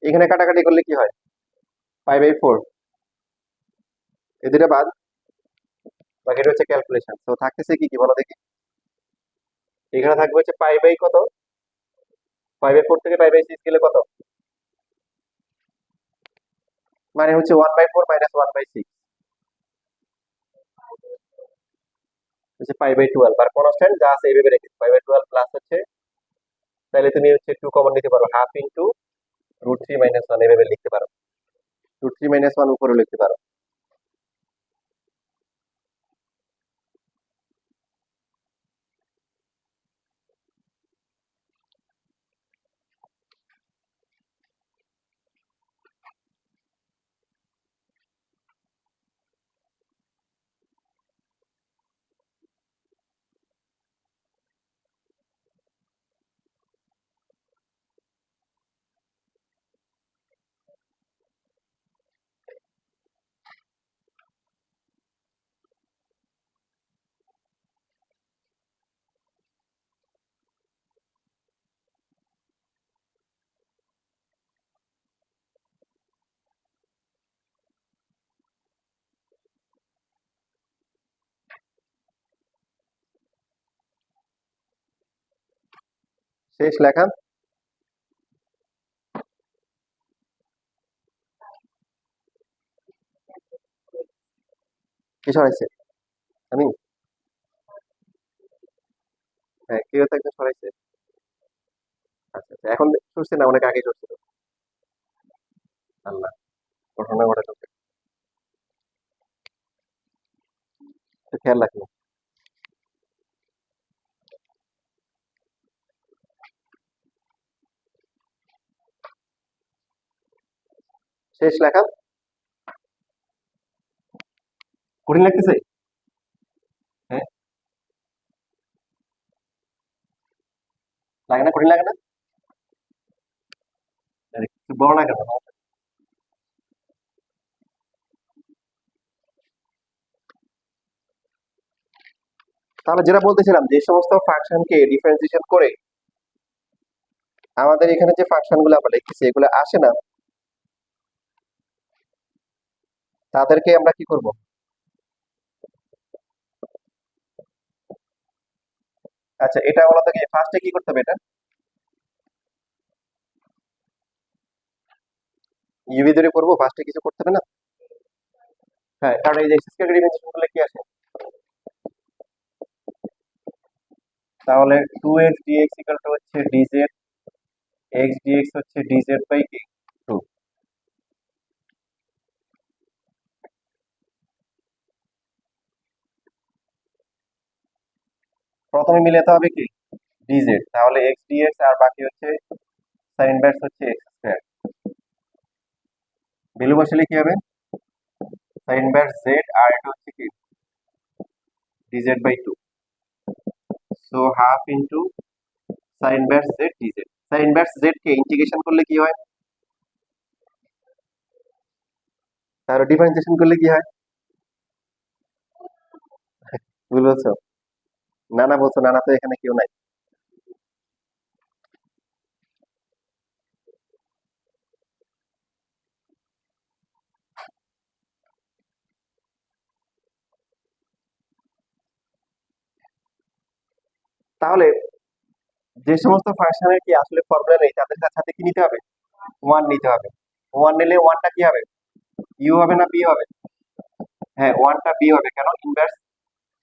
Speaker 1: এখানে কাটাকাটি করলে কি হয় 5/4, এই দুটো বাদ, বাকিটা হচ্ছে ক্যালকুলেশন। তো থাকতেছে কি কি বলো দেখি, এখানে থাকবে হচ্ছে কত 5/4 থেকে π/6 গেলে কত, মানে হচ্ছে 1/4 মাইনাস 1/6 হচ্ছে π/12, আর কনস্ট্যান্ট যা আছে এইভাবে রেখেছি π/12 প্লাস হচ্ছে, তাহলে তুমি হচ্ছে 2 কমন নিতে পারো, হাফ ইনটু √3 মাইনাস 1 এভাবে লিখতে পারো, √3 মাইনাস 1 উপরে লিখতে পারো। শেষ লেখা কি সরাইছে আমি হ্যাঁ কেউ তো একজন সরাইছে আচ্ছা আচ্ছা এখন সরছে না অনেক আগে সরছিল আল্লাহ ঘটনা ঘটে চলছে একটু খেয়াল রাখবো শেষ লেখা কঠিন লাগতেছে হ্যাঁ লাগে না কঠিন লাগে না আরে, কিছু বড় না কেন তাহলে যেটা বলতেছিলাম যে সমস্ত ফাংশনকে ডিফারেন্সিয়েশন করে আমাদের এখানে যে ফাংশন গুলো আমরা লিখতেছি এগুলো আসে না তাদেরকে আমরা কি করব আচ্ছা এটা বলা থেকে ফার্স্টে কি করতে হবে এটা ইউভি ধরে করবো ফার্স্টে কিছু করতে হবে না হ্যাঁ কারণ এই যে সিস্টেমের ডিফারেন্সিয়েশন করলে কি আসে তাহলে 2x dx ইকুয়াল টু হচ্ছে dz x dx হচ্ছে dz বাই কি 2 প্রথমে মিলাতে হবে কি dz তাহলে x dx আর বাকি হচ্ছে sin ইনভার্স হচ্ছে x স্কয়ার ভ্যালু বসালে কি হবে sin ইনভার্স z আর এটা হচ্ছে কি dz by 2 so half into sin inverse z dz sin inverse z কে ইন্টিগ্রেশন করলে কি হয় তাহলে ডিফারেন্সিয়েশন করলে কি হয় ভুল বলছো নানা বলছো নানা তো এখানে কেউ নাই তাহলে যে সমস্ত ফাংশনের কি আসলে ফর্মুলা নেই তাদের সাথে কি নিতে হবে ওয়ান নিতে হবে ওয়ান নিলে ওয়ানটা কি হবে ইউ হবে না বি হবে হ্যাঁ ওয়ানটা বি হবে কেন ইনভার্স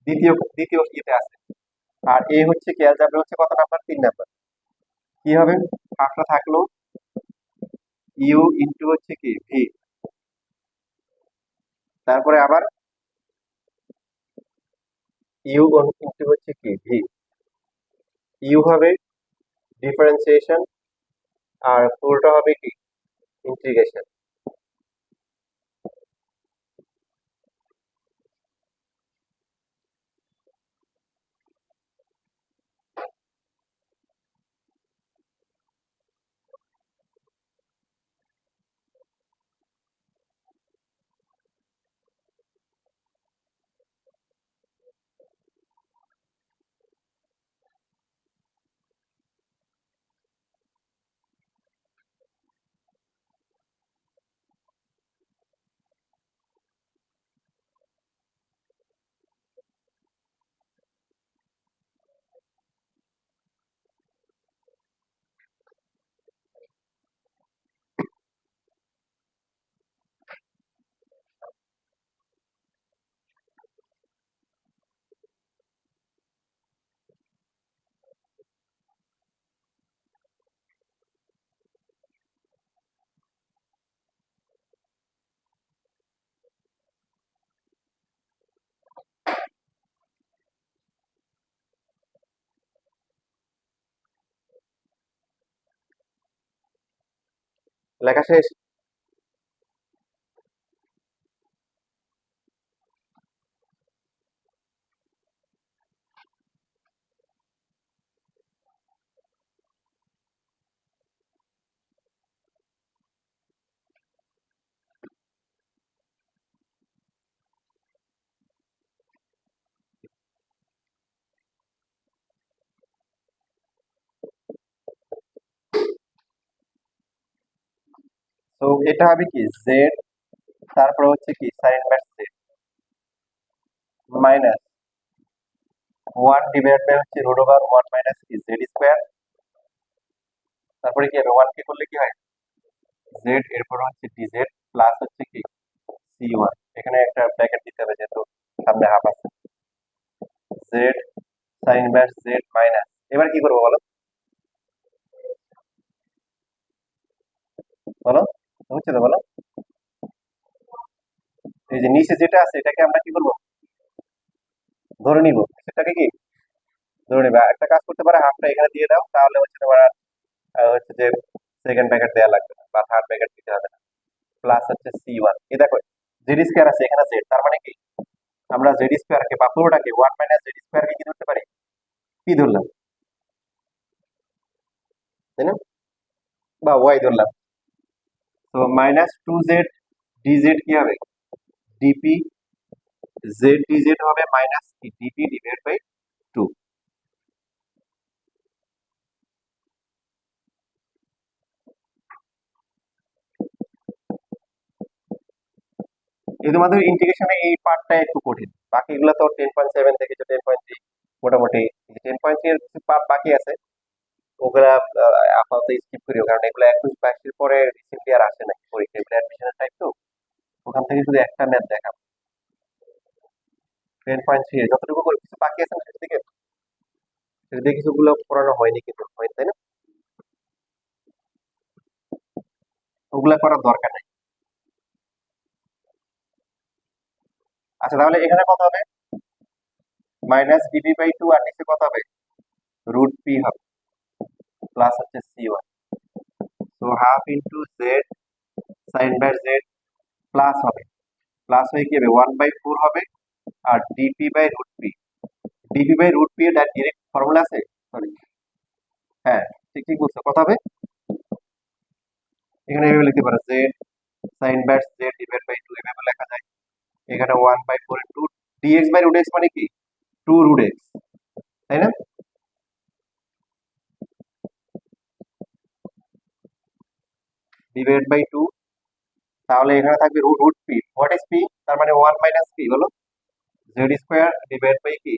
Speaker 1: দ্বিতীয় দ্বিতীয় ইতে আছে আর এ হচ্ছে কি অ্যালজেব্রা হচ্ছে কত নাম্বার 3 নাম্বার কি হবে হাফটা থাকলো ইউ ইনটু হচ্ছে কি ভি তারপরে আবার ইউ ইনটু হচ্ছে কি ভি ইউ হবে ডিফারেন্সিয়েশন আর পুরোটা হবে কি ইন্টিগ্রেশন লেখা শেষ তো এটা হবে কি জেড তারপর হচ্ছে কি sine inverse z minus one divide by হচ্ছে রুট ওভার ওয়ান মাইনাস কি জেড স্কোয়ার তারপরে কি হবে, ওয়ান কে করলে কি হয়, জেড, এরপর হচ্ছে ডিজেড প্লাস হচ্ছে কি সি ওয়ান, এখানে একটা ব্র্যাকেট দিতে হবে যেহেতু সামনে হাফ আছে, Z sine inverse z minus, এবার কি করবো বলো, বলো হচ্ছে তো বলো, এই যে নিচে যেটা আছে এটাকে আমরা কি করবো, ধরে নিব, সেটাকে কি ধরে নিবা, একটা কাজ করতে পারে, হাফটা এখানে দিয়ে দাও, তাহলে হচ্ছে তোমার আর, হচ্ছে যে সেকেন্ড ব্র্যাকেট দেওয়া লাগবে না বা থার্ড ব্র্যাকেট দিতে হবে না, প্লাস হচ্ছে সি ওয়ান, এই দেখো জেড স্কোয়ার আছে এখানে জেড, তার মানে কি আমরা জেড স্কোয়ার কে বা পুরোটাকে ওয়ান মাইনাস জেড স্কোয়ার কে কি ধরতে পারি, পি ধরলাম, তাই না, বা ওয়াই ধরলাম, তো মাইনাস টু জেড ডিজেড কি হবে, ডিপি জেড ডিজেড হবে মাইনাস কি ডিপি ডিভাইড বাই টু। এই তোমাদের ইন্টিগ্রেশনে এই পার্টটা একটু কঠিন, বাকিগুলো তো 10.7 থেকে 10.3 মোটামুটি, 10.3 এর কিছু পার্ট বাকি আছে, ওগুলা আপাতত স্কিপ করিও, কারণ এগুলো 21-22 পরে রিসেন্টলি আর আসে নাই পরীক্ষা, এগুলো অ্যাডমিশনের টাইপ তো, ওখান থেকে শুধু একটা ম্যাথ দেখাবো, 10.3 এর যতটুকু করে কিছু বাকি আছে না সেদিকে কিছুগুলো পড়ানো হয়নি কিন্তু হয়নি, তাই না, ওগুলা করার দরকার নেই। আচ্ছা তাহলে এখানে কত হবে, মাইনাস ডিবি বাই টু, আর নিচে কত হবে, রুট পি হবে, প্লাস হচ্ছে সি ওয়ান, তো half into z sine by z plus হবে, প্লাস হয়ে কি হবে, 1/4 হবে, আর dp by root p, dp by root p এর ডাইরেক্ট ফর্মুলা আছে, সরি, হ্যাঁ ঠিক ঠিক বলছো, কত হবে, এখানে এভাবে লিখতে পারো z sine inverse z divide by two, এভাবে লেখা যায়, এখানে 1/4 into dx by root x মানে কি 2 রুট এক্স, তাই না, ডিভাইড বাই টু, তাহলে এখানে থাকবে root root P, what is P, তার মানে 1 মাইনাস পি, বলো জেড স্কোয়ার ডিভাইড বাই কি